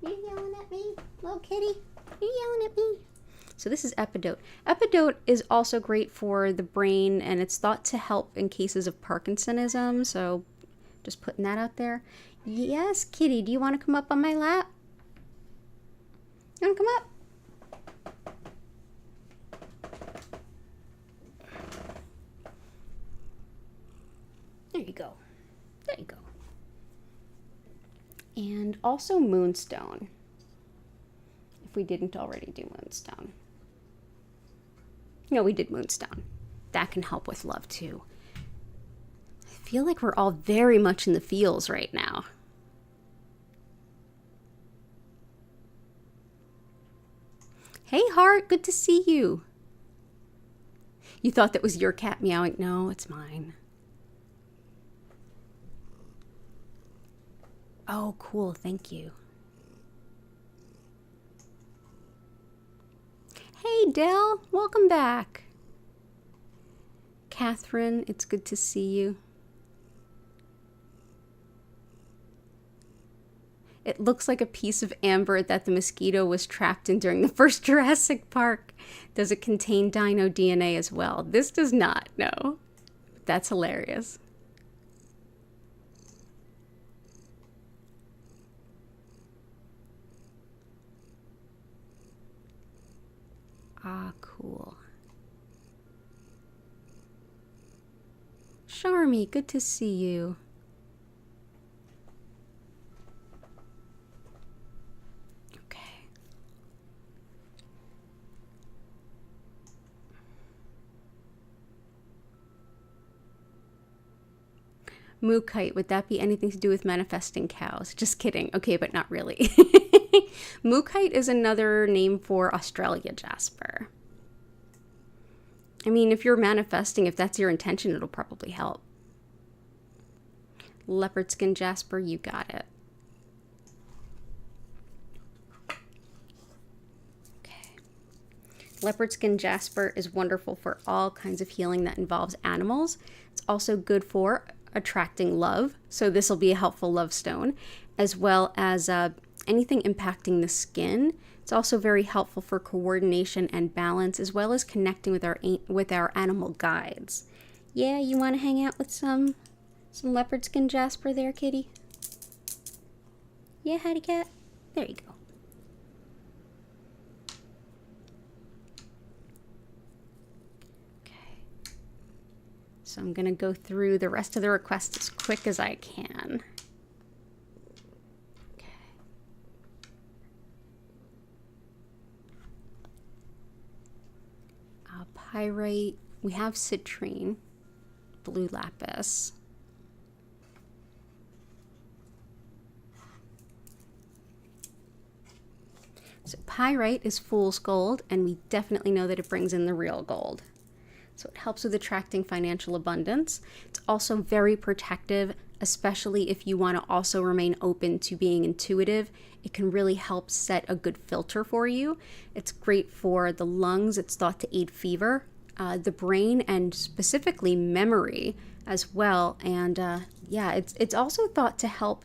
You yelling at me, little kitty? You yelling at me? So this is epidote. Epidote is also great for the brain, and it's thought to help in cases of Parkinsonism. So just putting that out there. Yes, kitty, do you want to come up on my lap? You want to come up? There you go. There you go. And also moonstone, if we didn't already do moonstone. No, we did moonstone. That can help with love too. I feel like we're all very much in the feels right now. Hey, Heart, good to see you. You thought that was your cat meowing? No, it's mine. Oh, cool. Thank you. Hey, Dell. Welcome back. Catherine, it's good to see you. It looks like a piece of amber that the mosquito was trapped in during the first Jurassic Park. Does it contain dino DNA as well? This does not, no. That's hilarious. Ah, cool. Charmy, good to see you. Okay. Mookite, would that be anything to do with manifesting cows? Just kidding. Okay, but not really. Mookite is another name for Australia jasper. I mean, if you're manifesting, if that's your intention, it'll probably help. Leopard skin jasper, you got it. Okay. Leopard skin jasper is wonderful for all kinds of healing that involves animals. It's also good for attracting love, so this will be a helpful love stone, as well as anything impacting the skin. It's also very helpful for coordination and balance, as well as connecting with our animal guides. Yeah, you want to hang out with some leopard skin jasper there, kitty? Yeah, Hattie cat? There you go. Okay. So I'm going to go through the rest of the requests as quick as I can. Pyrite, we have citrine, blue lapis. So pyrite is fool's gold, and we definitely know that it brings in the real gold. So it helps with attracting financial abundance. It's also very protective, especially if you want to also remain open to being intuitive. It can really help set a good filter for you. It's great for the lungs. It's thought to aid fever, the brain, and specifically memory. as well. And yeah, it's also thought to help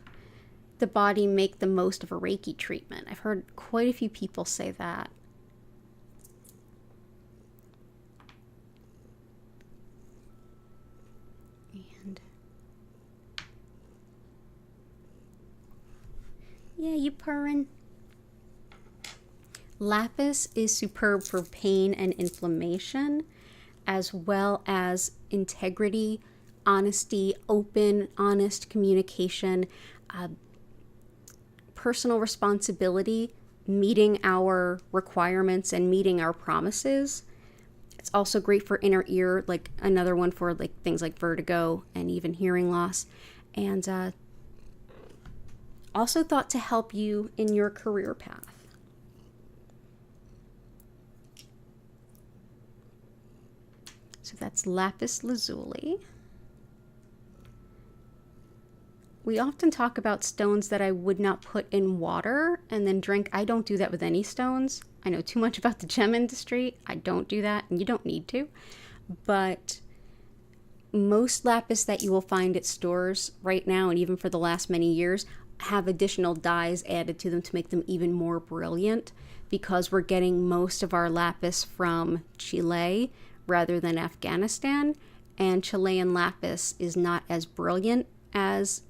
the body make the most of a Reiki treatment. I've heard quite a few people say that. And yeah, you purring. Lapis is superb for pain and inflammation, as well as integrity, honesty, open, honest communication, personal responsibility, meeting our requirements and meeting our promises. It's also great for inner ear, like another one for like things like vertigo and even hearing loss. And also thought to help you in your career path. So that's lapis lazuli. We often talk about stones that I would not put in water and then drink. I don't do that with any stones. I know too much about the gem industry. I don't do that, and you don't need to. But most lapis that you will find at stores right now, and even for the last many years, have additional dyes added to them to make them even more brilliant, because we're getting most of our lapis from Chile rather than Afghanistan, and Chilean lapis is not as brilliant as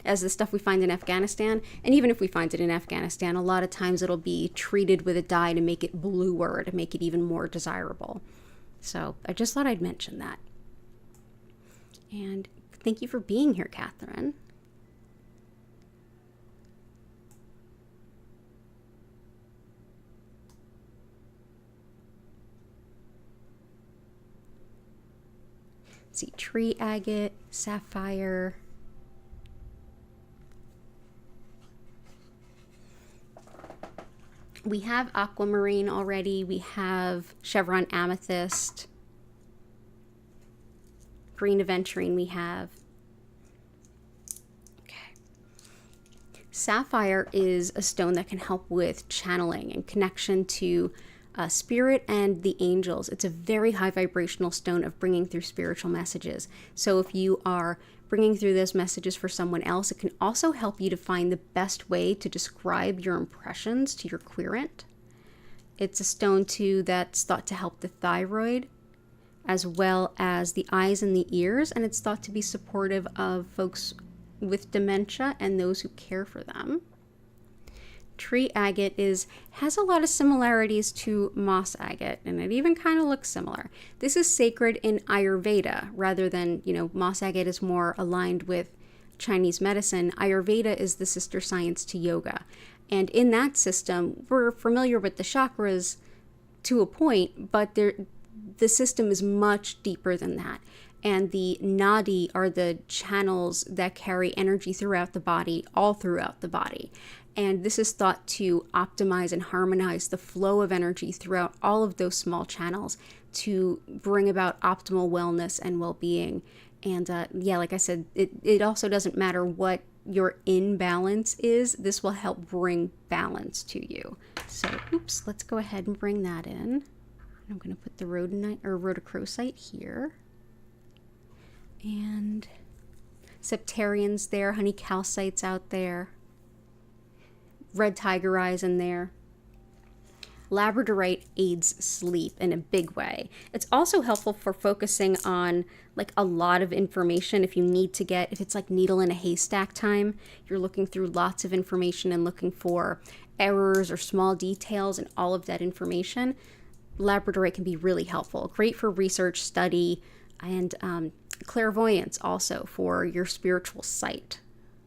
as the stuff we find in Afghanistan. And even if we find it in Afghanistan, a lot of times it'll be treated with a dye to make it bluer, to make it even more desirable. So I just thought I'd mention that. And thank you for being here, Catherine. See, tree agate, sapphire. We have aquamarine already. We have chevron amethyst. Green aventurine we have. Okay. Sapphire is a stone that can help with channeling and connection to spirit and the angels. It's a very high vibrational stone of bringing through spiritual messages. So if you are bringing through those messages for someone else, it can also help you to find the best way to describe your impressions to your querent. It's a stone too that's thought to help the thyroid as well as the eyes and the ears, and it's thought to be supportive of folks with dementia and those who care for them. Tree agate has a lot of similarities to moss agate, and it even kind of looks similar. This is sacred in Ayurveda rather than, moss agate is more aligned with Chinese medicine. Ayurveda is the sister science to yoga. And in that system, we're familiar with the chakras to a point, but the system is much deeper than that. And the nadi are the channels that carry energy throughout the body, all throughout the body. And this is thought to optimize and harmonize the flow of energy throughout all of those small channels to bring about optimal wellness and well-being. And like I said, it also doesn't matter what your imbalance is. This will help bring balance to you. So, let's go ahead and bring that in. I'm going to put the rhodochrosite here. And septarians there, honey calcites out there. Red tiger eyes in there. Labradorite aids sleep in a big way. It's also helpful for focusing on like a lot of information if it's like needle in a haystack time, you're looking through lots of information and looking for errors or small details and all of that information. Labradorite can be really helpful. Great for research, study, and clairvoyance also for your spiritual sight.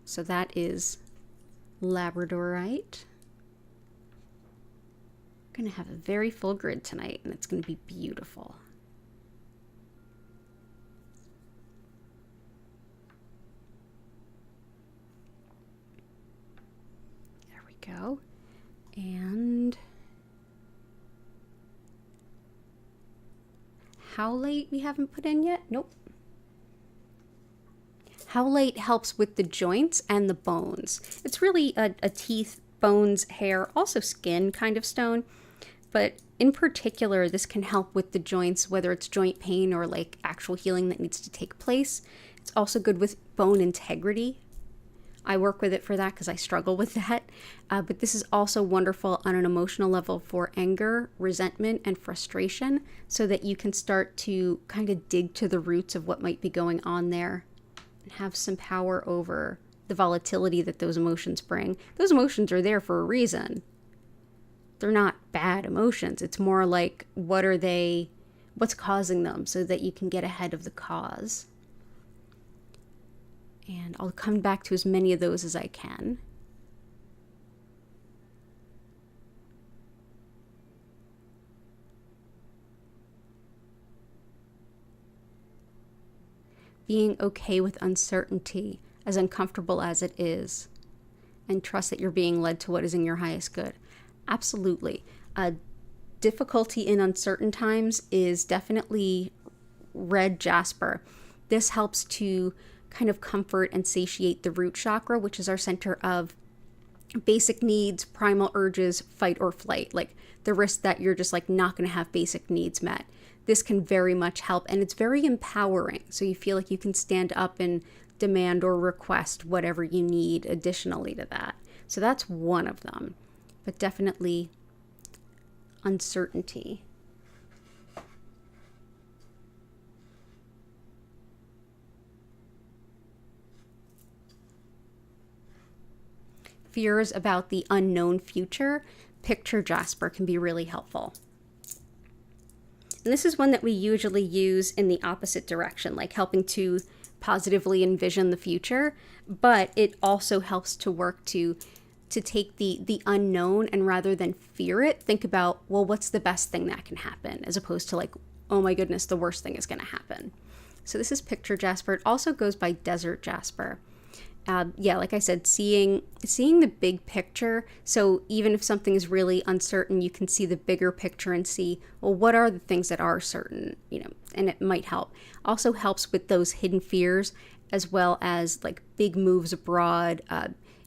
So that is Labradorite. I'm going to have a very full grid tonight, and it's going to be beautiful. There we go. And howlite we haven't put in yet? Nope. Howlite helps with the joints and the bones. It's really a teeth, bones, hair, also skin kind of stone. But in particular, this can help with the joints, whether it's joint pain or like actual healing that needs to take place. It's also good with bone integrity. I work with it for that because I struggle with that. But this is also wonderful on an emotional level for anger, resentment, and frustration, so that you can start to kind of dig to the roots of what might be going on there and have some power over the volatility that those emotions bring. Those emotions are there for a reason. They're not bad emotions. It's more like, what's causing them, so that you can get ahead of the cause. And I'll come back to as many of those as I can. Being okay with uncertainty, as uncomfortable as it is, and trust that you're being led to what is in your highest good. Absolutely. Difficulty in uncertain times is definitely red jasper. This helps to kind of comfort and satiate the root chakra, which is our center of basic needs, primal urges, fight or flight, like the risk that you're just like not going to have basic needs met. This can very much help, and it's very empowering. So you feel like you can stand up and demand or request whatever you need additionally to that. So that's one of them, but definitely uncertainty. Fears about the unknown future, picture jasper can be really helpful. And this is one that we usually use in the opposite direction, like helping to positively envision the future, but it also helps to work to take the unknown, and rather than fear it, think about, well, what's the best thing that can happen, as opposed to like, oh my goodness, the worst thing is going to happen. So this is picture jasper. It also goes by desert jasper. Like I said, seeing the big picture. So even if something is really uncertain, you can see the bigger picture and see, well, what are the things that are certain, and it might help. Also helps with those hidden fears, as well as like big moves abroad,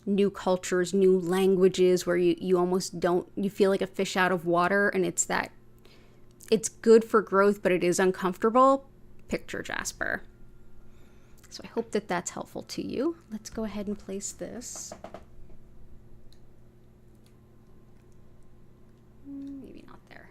new cultures, new languages, where you almost you feel like a fish out of water, and it's good for growth, but it is uncomfortable. Picture jasper. So I hope that that's helpful to you. Let's go ahead and place this. Maybe not there.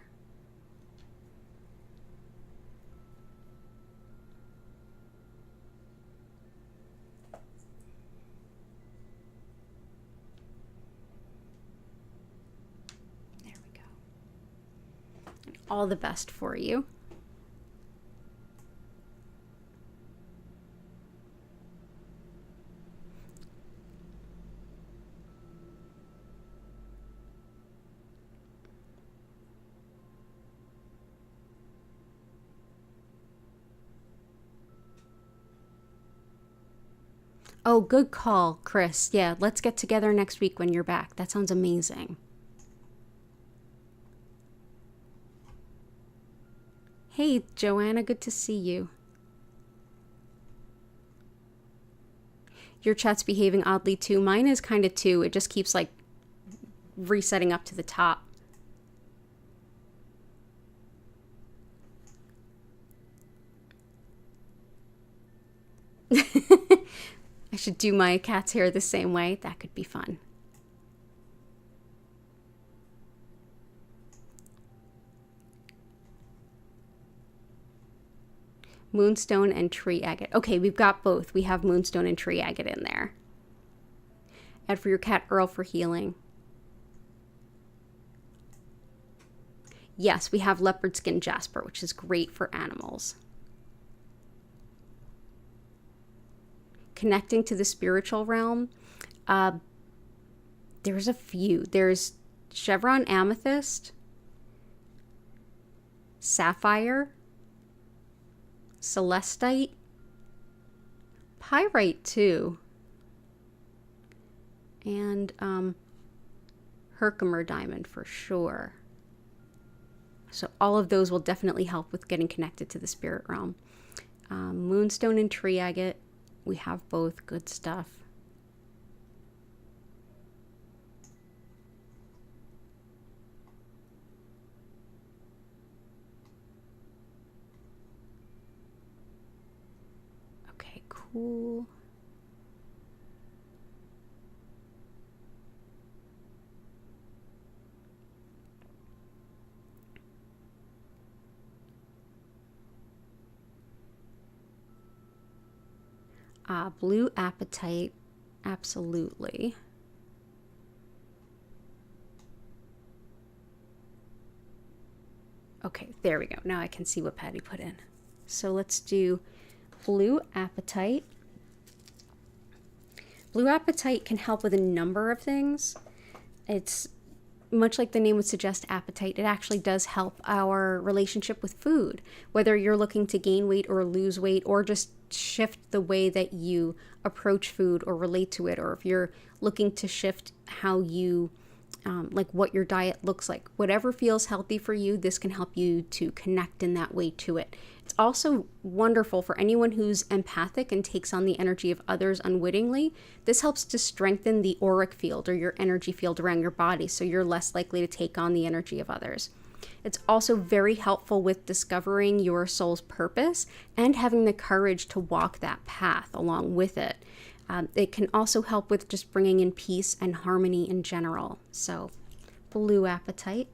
There we go. And all the best for you. Oh, good call, Chris. Yeah, let's get together next week when you're back. That sounds amazing. Hey, Joanna, good to see you. Your chat's behaving oddly too. Mine is kind of too. It just keeps like resetting up to the top. I should do my cat's hair the same way. That could be fun. Moonstone and tree agate. Okay, we've got both. We have moonstone and tree agate in there. Add for your cat Earl for healing. Yes, we have leopard skin jasper, which is great for animals. Connecting to the spiritual realm, there's a few. There's chevron amethyst, sapphire, celestite, pyrite too, and Herkimer diamond for sure. So all of those will definitely help with getting connected to the spirit realm. Moonstone and tree agate. We have both. Good stuff. cool. Blue appetite, absolutely. Okay, there we go. Now I can see what Patty put in. So let's do blue appetite. Blue appetite can help with a number of things. It's much like the name would suggest, appetite. It actually does help our relationship with food, whether you're looking to gain weight or lose weight, or just shift the way that you approach food or relate to it, or if you're looking to shift how you like what your diet looks like. Whatever feels healthy for you, this can help you to connect in that way to it. It's also wonderful for anyone who's empathic and takes on the energy of others unwittingly. This helps to strengthen the auric field or your energy field around your body, so you're less likely to take on the energy of others. It's also very helpful with discovering your soul's purpose and having the courage to walk that path along with it. It can also help with just bringing in peace and harmony in general. So, blue appetite.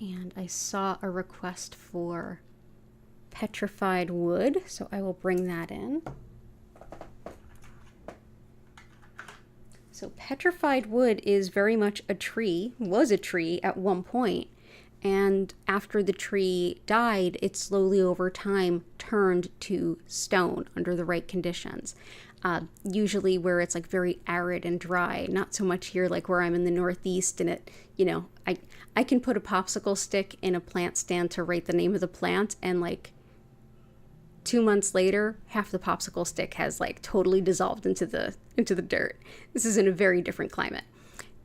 And I saw a request for petrified wood, so I will bring that in. So petrified wood is very much a tree, was a tree at one point, and after the tree died, it slowly over time turned to stone under the right conditions. Usually where it's like very arid and dry, not so much here like where I'm in the Northeast and it, I can put a popsicle stick in a plant stand to write the name of the plant, and like 2 months later, half the popsicle stick has like totally dissolved into the dirt. This is in a very different climate.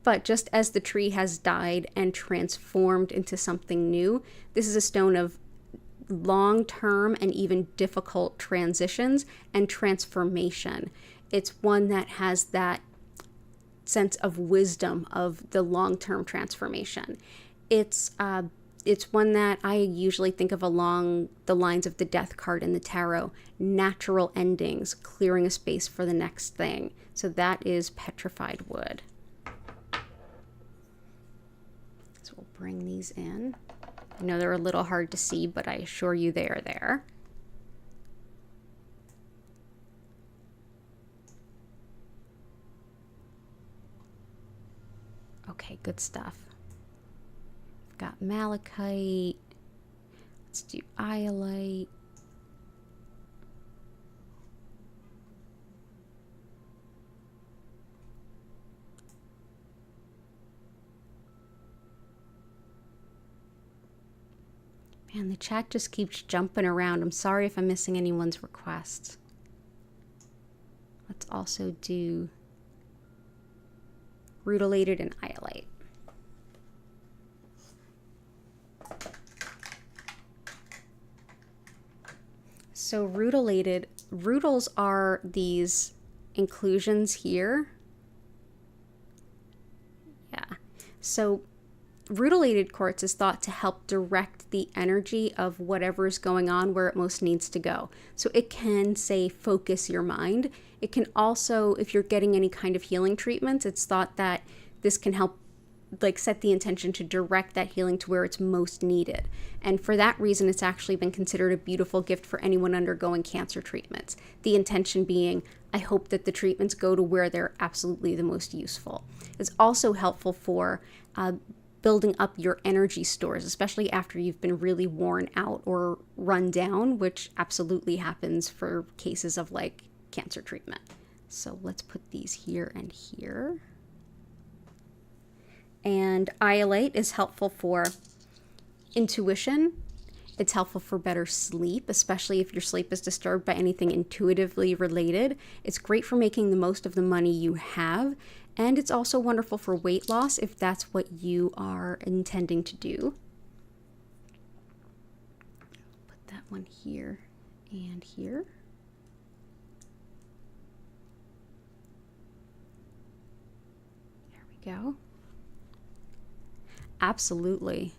But just as the tree has died and transformed into something new, this is a stone of long-term and even difficult transitions and transformation. It's one that has that sense of wisdom of the long-term transformation. It's one that I usually think of along the lines of the death card in the tarot, natural endings, clearing a space for the next thing. So that is petrified wood. So we'll bring these in. I know they're a little hard to see, but I assure you they are there. Okay, good stuff. Got malachite. Let's do iolite. Man, the chat just keeps jumping around. I'm sorry if I'm missing anyone's requests. Let's also do rutilated and iolite. So rutiles are these inclusions here. Yeah. So rutilated quartz is thought to help direct the energy of whatever's going on where it most needs to go. So it can, say, focus your mind. It can also, if you're getting any kind of healing treatments, it's thought that this can help set the intention to direct that healing to where it's most needed. And for that reason, it's actually been considered a beautiful gift for anyone undergoing cancer treatments. The intention being, I hope that the treatments go to where they're absolutely the most useful. It's also helpful for building up your energy stores, especially after you've been really worn out or run down, which absolutely happens for cases of cancer treatment. So let's put these here and here. And iolite is helpful for intuition. It's helpful for better sleep, especially if your sleep is disturbed by anything intuitively related. It's great for making the most of the money you have. And it's also wonderful for weight loss if that's what you are intending to do. Put that one here and here. There we go. Absolutely.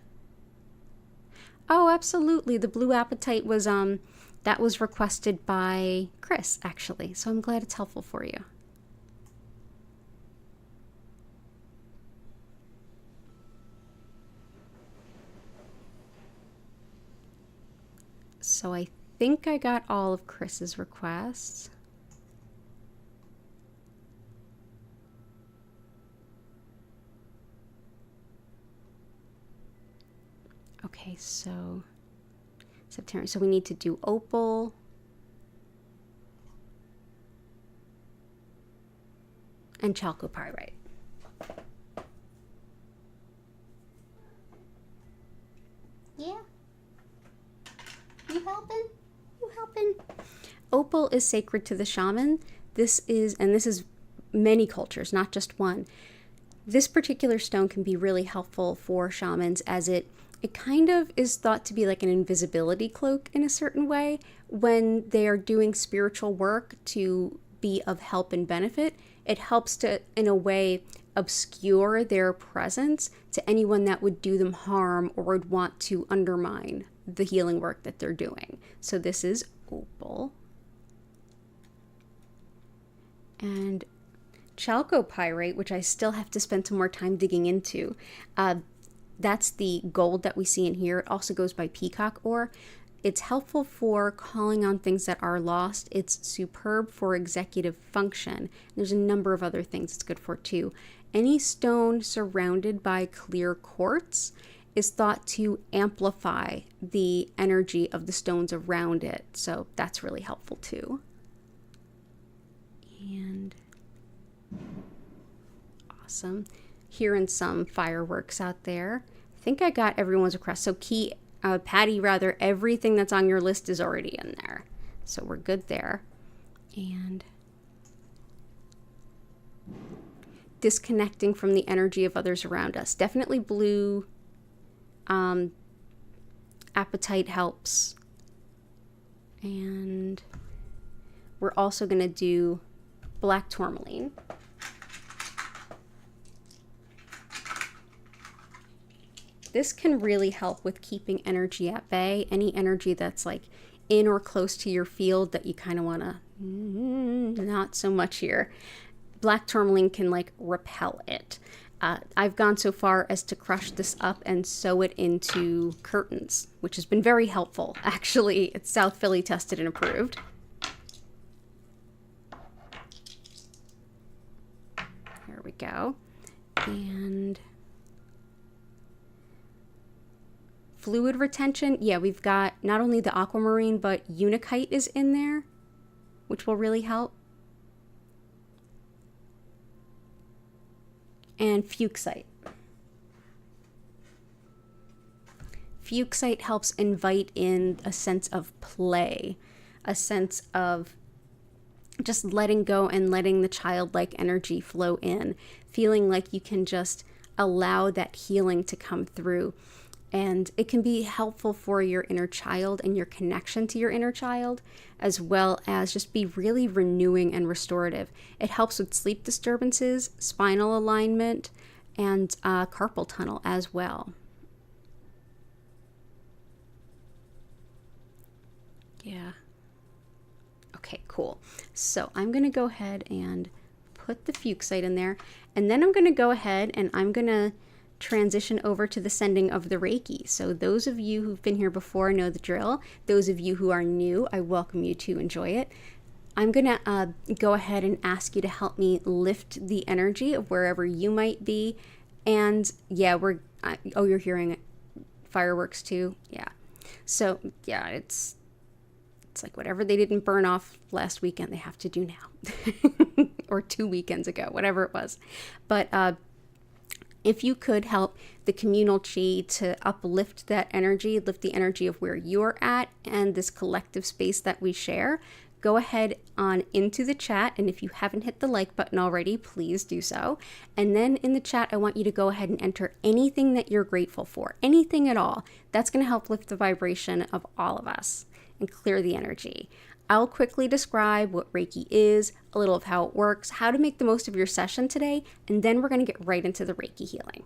Oh, absolutely. The blue apatite was that was requested by Chris, actually. So I'm glad it's helpful for you. So I think I got all of Chris's requests. Okay, so September. So we need to do opal. And chalcopyrite. Yeah. You helping? You helping? Opal is sacred to the shaman. This is many cultures, not just one. This particular stone can be really helpful for shamans as it kind of is thought to be like an invisibility cloak in a certain way when they are doing spiritual work to be of help and benefit. It helps to, in a way, obscure their presence to anyone that would do them harm or would want to undermine the healing work that they're doing. So this is opal. And chalcopyrite, which I still have to spend some more time digging into. That's the gold that we see in here. It also goes by peacock ore. It's helpful for calling on things that are lost. It's superb for executive function. There's a number of other things it's good for too. Any stone surrounded by clear quartz is thought to amplify the energy of the stones around it. So that's really helpful too. And awesome. Hearing some fireworks out there. I think I got everyone's request. So Patty, everything that's on your list is already in there. So we're good there. And disconnecting from the energy of others around us. Definitely blue apatite helps. And we're also going to do black tourmaline. This can really help with keeping energy at bay. Any energy that's like in or close to your field that you kind of want to, not so much here. Black tourmaline can like repel it. I've gone so far as to crush this up and sew it into curtains, which has been very helpful. Actually, it's South Philly tested and approved. There we go. And fluid retention, yeah, we've got not only the aquamarine, but unakite is in there, which will really help. And fuchsite. Fuchsite helps invite in a sense of play, a sense of just letting go and letting the childlike energy flow in, feeling like you can just allow that healing to come through. And it can be helpful for your inner child and your connection to your inner child, as well as just be really renewing and restorative. It helps with sleep disturbances, spinal alignment, and carpal tunnel as well. Yeah. Okay, cool. So I'm going to go ahead and put the fuchsite in there, and then I'm going to go ahead and I'm going to transition over to the sending of the Reiki. So those of you who've been here before know the drill. Those of you who are new, I welcome you to enjoy it. I'm going to go ahead and ask you to help me lift the energy of wherever you might be. And yeah, oh, you're hearing fireworks too? Yeah. So yeah, it's like whatever they didn't burn off last weekend, they have to do now. Or 2 weekends ago, whatever it was. But if you could help the communal chi to uplift that energy, lift the energy of where you're at and this collective space that we share, go ahead on into the chat. And if you haven't hit the like button already, please do so. And then in the chat, I want you to go ahead and enter anything that you're grateful for, anything at all. That's going to help lift the vibration of all of us and clear the energy. I'll quickly describe what Reiki is, a little of how it works, how to make the most of your session today, and then we're going to get right into the Reiki healing.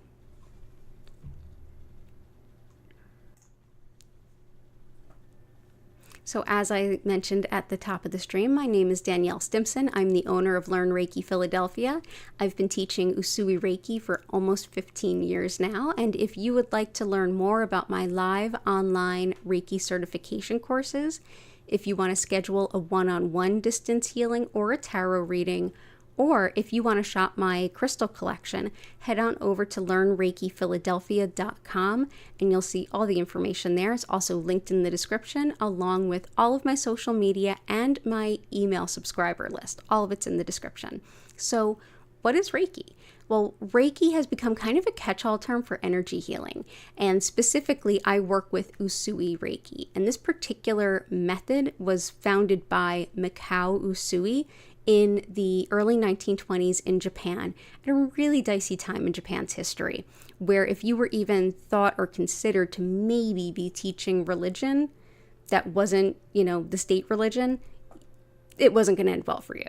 So as I mentioned at the top of the stream, my name is Danielle Stimpson. I'm the owner of Learn Reiki Philadelphia. I've been teaching Usui Reiki for almost 15 years now. And if you would like to learn more about my live online Reiki certification courses, if you want to schedule a one-on-one distance healing or a tarot reading, or if you want to shop my crystal collection, head on over to learnreikiphiladelphia.com and you'll see all the information there. It's also linked in the description, along with all of my social media and my email subscriber list. All of it's in the description. So what is Reiki? Well, Reiki has become kind of a catch-all term for energy healing, and specifically I work with Usui Reiki, and this particular method was founded by Mikao Usui in the early 1920s in Japan, at a really dicey time in Japan's history, where if you were even thought or considered to maybe be teaching religion that wasn't, the state religion, it wasn't going to end well for you.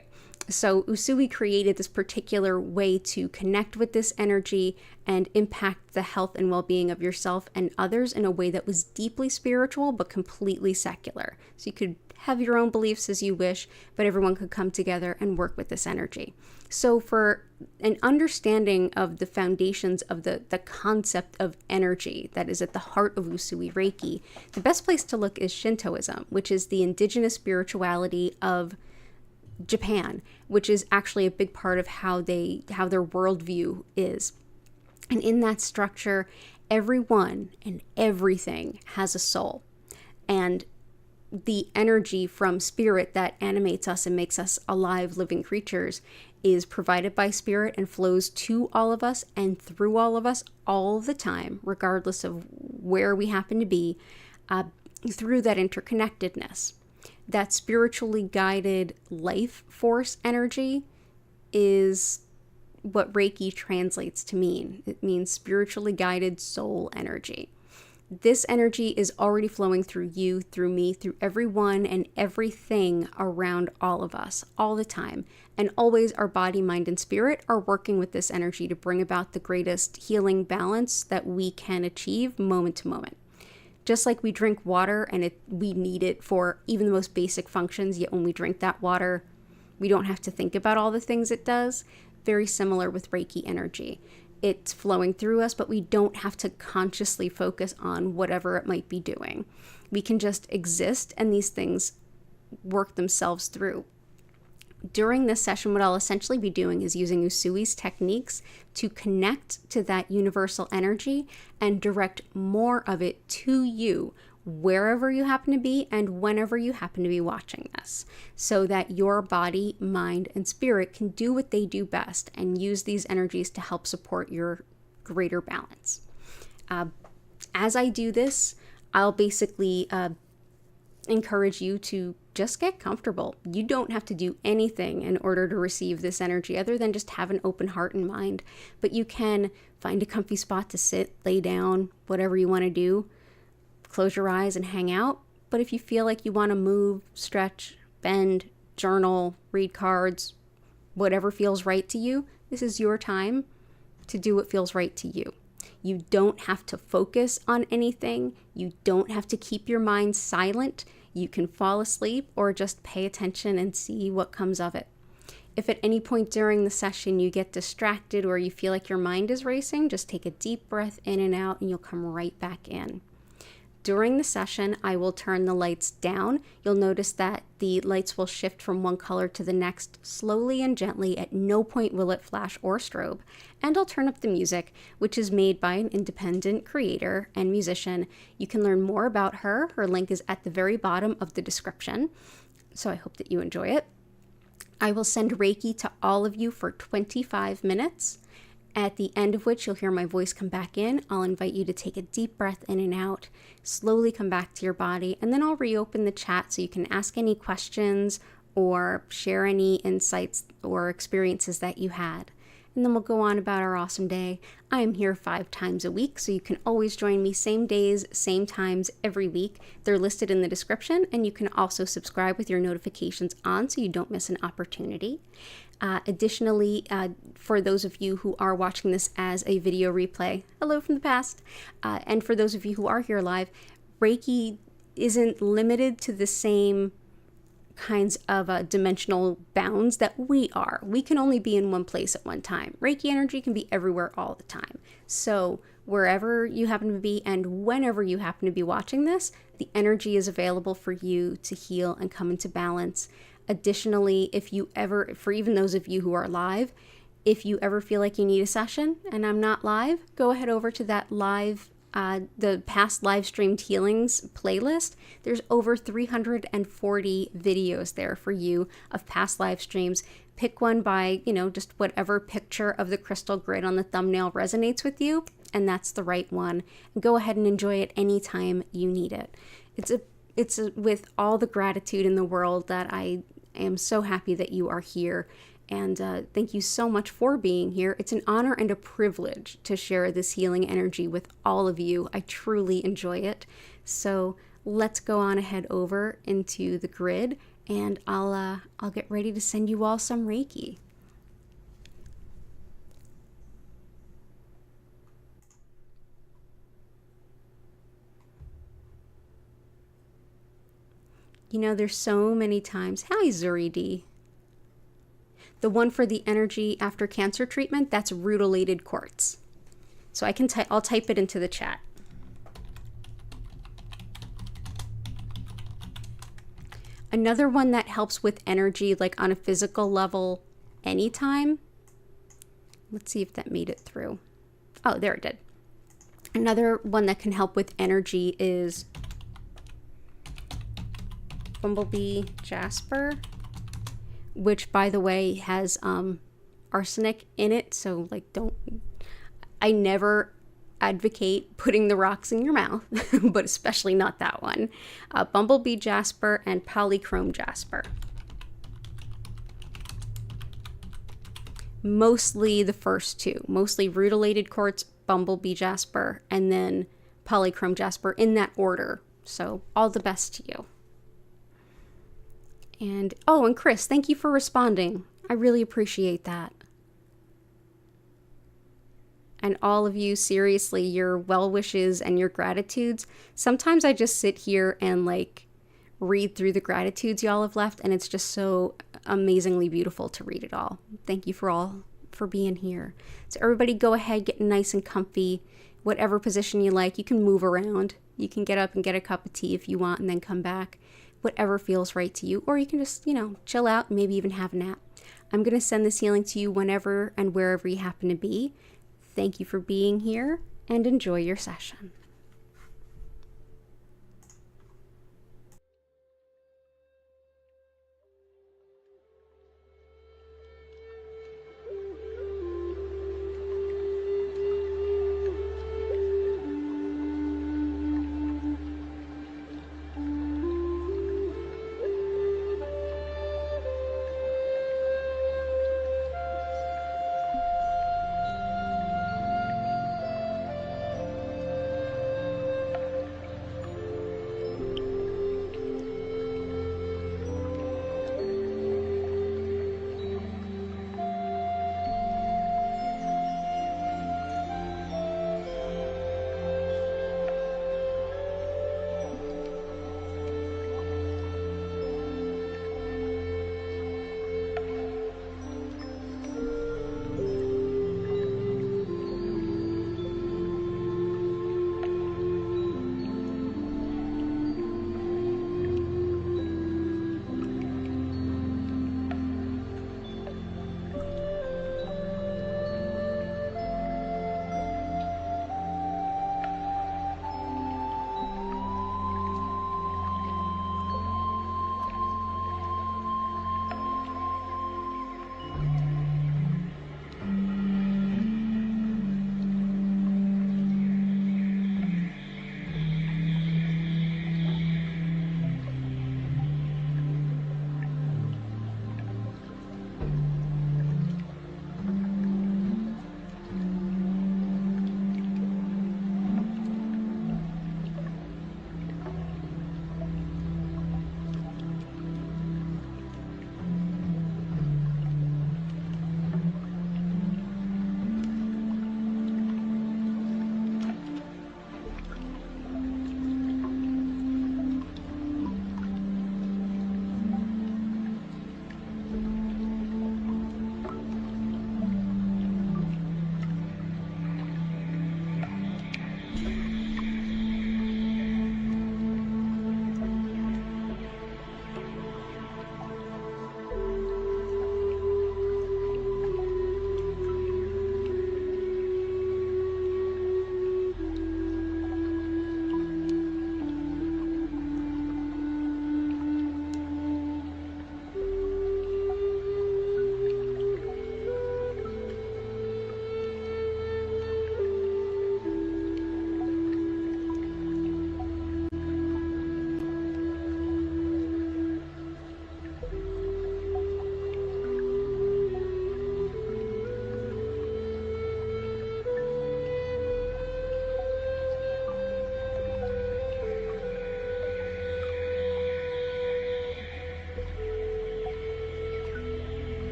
So Usui created this particular way to connect with this energy and impact the health and well-being of yourself and others in a way that was deeply spiritual but completely secular. So you could have your own beliefs as you wish, but everyone could come together and work with this energy. So for an understanding of the foundations of the concept of energy that is at the heart of Usui Reiki, the best place to look is Shintoism, which is the indigenous spirituality of Japan, which is actually a big part of how their worldview is. And in that structure, everyone and everything has a soul. And the energy from spirit that animates us and makes us alive, living creatures is provided by spirit and flows to all of us and through all of us all the time, regardless of where we happen to be, through that interconnectedness. That spiritually guided life force energy is what Reiki translates to mean. It means spiritually guided soul energy. This energy is already flowing through you, through me, through everyone and everything around all of us, all the time. And always our body, mind, and spirit are working with this energy to bring about the greatest healing balance that we can achieve moment to moment. Just like we drink water and we need it for even the most basic functions, yet when we drink that water, we don't have to think about all the things it does. Very similar with Reiki energy. It's flowing through us, but we don't have to consciously focus on whatever it might be doing. We can just exist and these things work themselves through. During this session, what I'll essentially be doing is using Usui's techniques to connect to that universal energy and direct more of it to you wherever you happen to be and whenever you happen to be watching this, so that your body, mind, and spirit can do what they do best and use these energies to help support your greater balance. As I do this, I'll basically encourage you to just get comfortable. You don't have to do anything in order to receive this energy other than just have an open heart and mind. But you can find a comfy spot to sit, lay down, whatever you want to do. Close your eyes and hang out. But if you feel like you want to move, stretch, bend, journal, read cards, whatever feels right to you, this is your time to do what feels right to you. You don't have to focus on anything. You don't have to keep your mind silent. You can fall asleep or just pay attention and see what comes of it. If at any point during the session you get distracted or you feel like your mind is racing, just take a deep breath in and out and you'll come right back in. During the session, I will turn the lights down. You'll notice that the lights will shift from one color to the next slowly and gently. At no point will it flash or strobe. And I'll turn up the music, which is made by an independent creator and musician. You can learn more about her. Her link is at the very bottom of the description. So I hope that you enjoy it. I will send Reiki to all of you for 25 minutes. At the end of which you'll hear my voice come back in. I'll invite you to take a deep breath in and out, slowly come back to your body, and then I'll reopen the chat so you can ask any questions or share any insights or experiences that you had. And then we'll go on about our awesome day. I am here 5 times a week, so you can always join me same days, same times every week. They're listed in the description, and you can also subscribe with your notifications on so you don't miss an opportunity. Additionally, for those of you who are watching this as a video replay, hello from the past, and for those of you who are here live, Reiki isn't limited to the same kinds of dimensional bounds that we are. We can only be in one place at one time. Reiki energy can be everywhere all the time. So wherever you happen to be and whenever you happen to be watching this, the energy is available for you to heal and come into balance. Additionally, if you ever, for even those of you who are live, if you ever feel like you need a session and I'm not live, go ahead over to that live the past live streamed healings playlist. There's over 340 videos there for you of past live streams. Pick one by, just whatever picture of the crystal grid on the thumbnail resonates with you, and that's the right one. And go ahead and enjoy it anytime you need it. It's with all the gratitude in the world that I am so happy that you are here. And thank you so much for being here. It's an honor and a privilege to share this healing energy with all of you. I truly enjoy it. So let's go on ahead over into the grid, and I'll get ready to send you all some Reiki. There's so many times. Hi, Zuri D. The one for the energy after cancer treatment, that's rutilated quartz. So I'll type it into the chat. Another one that helps with energy, like on a physical level, anytime. Let's see if that made it through. Oh, there it did. Another one that can help with energy is Bumblebee Jasper, which, by the way, has arsenic in it. So I never advocate putting the rocks in your mouth, but especially not that one. Bumblebee Jasper and Polychrome Jasper. Mostly the first two, mostly rutilated quartz, Bumblebee Jasper, and then Polychrome Jasper in that order. So all the best to you. And Chris, thank you for responding. I really appreciate that. And all of you, seriously, your well wishes and your gratitudes. Sometimes I just sit here and read through the gratitudes y'all have left, and it's just so amazingly beautiful to read it all. Thank you for being here. So everybody go ahead, get nice and comfy, whatever position you like. You can move around. You can get up and get a cup of tea if you want and then come back. Whatever feels right to you, or you can just, chill out and maybe even have a nap. I'm going to send this healing to you whenever and wherever you happen to be. Thank you for being here and enjoy your session.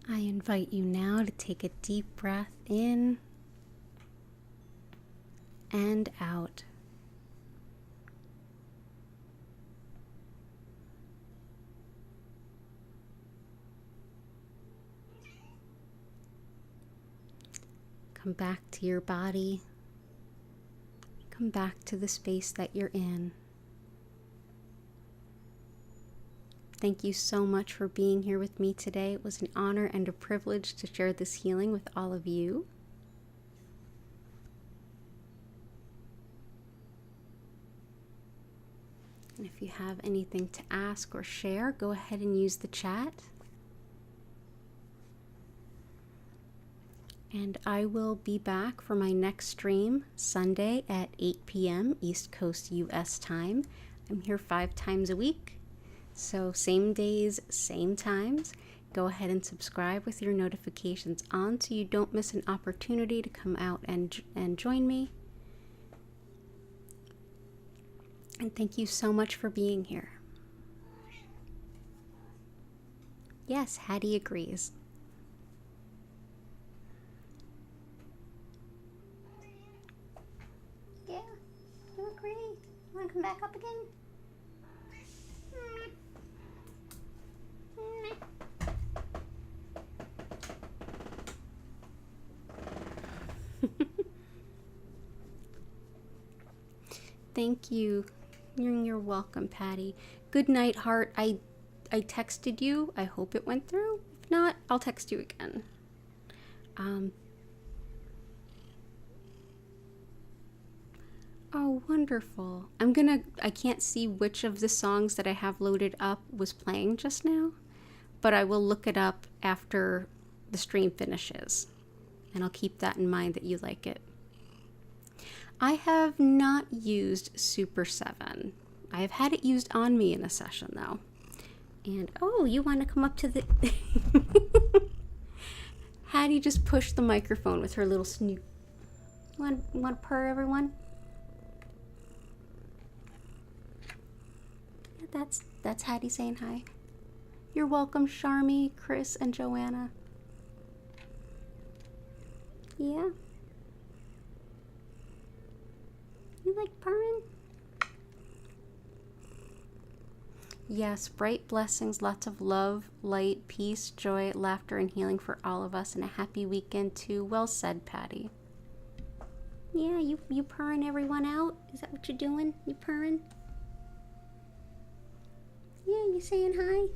I invite you now to take a deep breath in and out. Come back to your body. Come back to the space that you're in. Thank you so much for being here with me today. It was an honor and a privilege to share this healing with all of you. And if you have anything to ask or share, go ahead and use the chat. And I will be back for my next stream Sunday at 8 p.m. East Coast US time. I'm here 5 times a week. So same days, same times. Go ahead and subscribe with your notifications on so you don't miss an opportunity to come out and join me. And thank you so much for being here. Yes, Hattie agrees. Yeah, you agree. You want to come back up again? Thank you. You're welcome, Patty. Good night, heart. I texted you. I hope it went through. If not, I'll text you again. Oh, wonderful. I can't see which of the songs that I have loaded up was playing just now, but I will look it up after the stream finishes, and I'll keep that in mind that you like it. I have not used Super 7. I have had it used on me in a session, though. And, oh, you want to come up to the... Hattie just pushed the microphone with her little snoot. You want to purr, everyone? Yeah, that's Hattie saying hi. You're welcome, Sharmy, Chris, and Joanna. Yeah? You like purring? Yes, bright blessings, lots of love, light, peace, joy, laughter, and healing for all of us, and a happy weekend too. Well said, Patty. Yeah, you purring everyone out? Is that what you're doing? You purring? Yeah, you saying hi?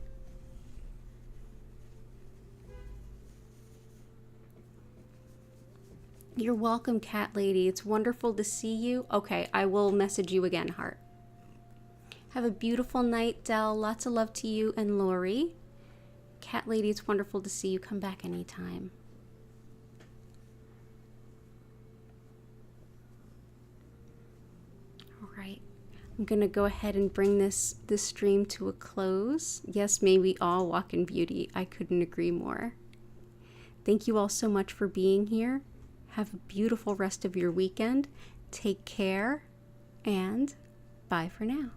You're welcome, cat lady. It's wonderful to see you. Okay, I will message you again, heart. Have a beautiful night, Dell. Lots of love to you and Lori. Cat Lady, it's wonderful to see you. Come back anytime. All right. I'm going to go ahead and bring this stream to a close. Yes, may we all walk in beauty. I couldn't agree more. Thank you all so much for being here. Have a beautiful rest of your weekend. Take care, and bye for now.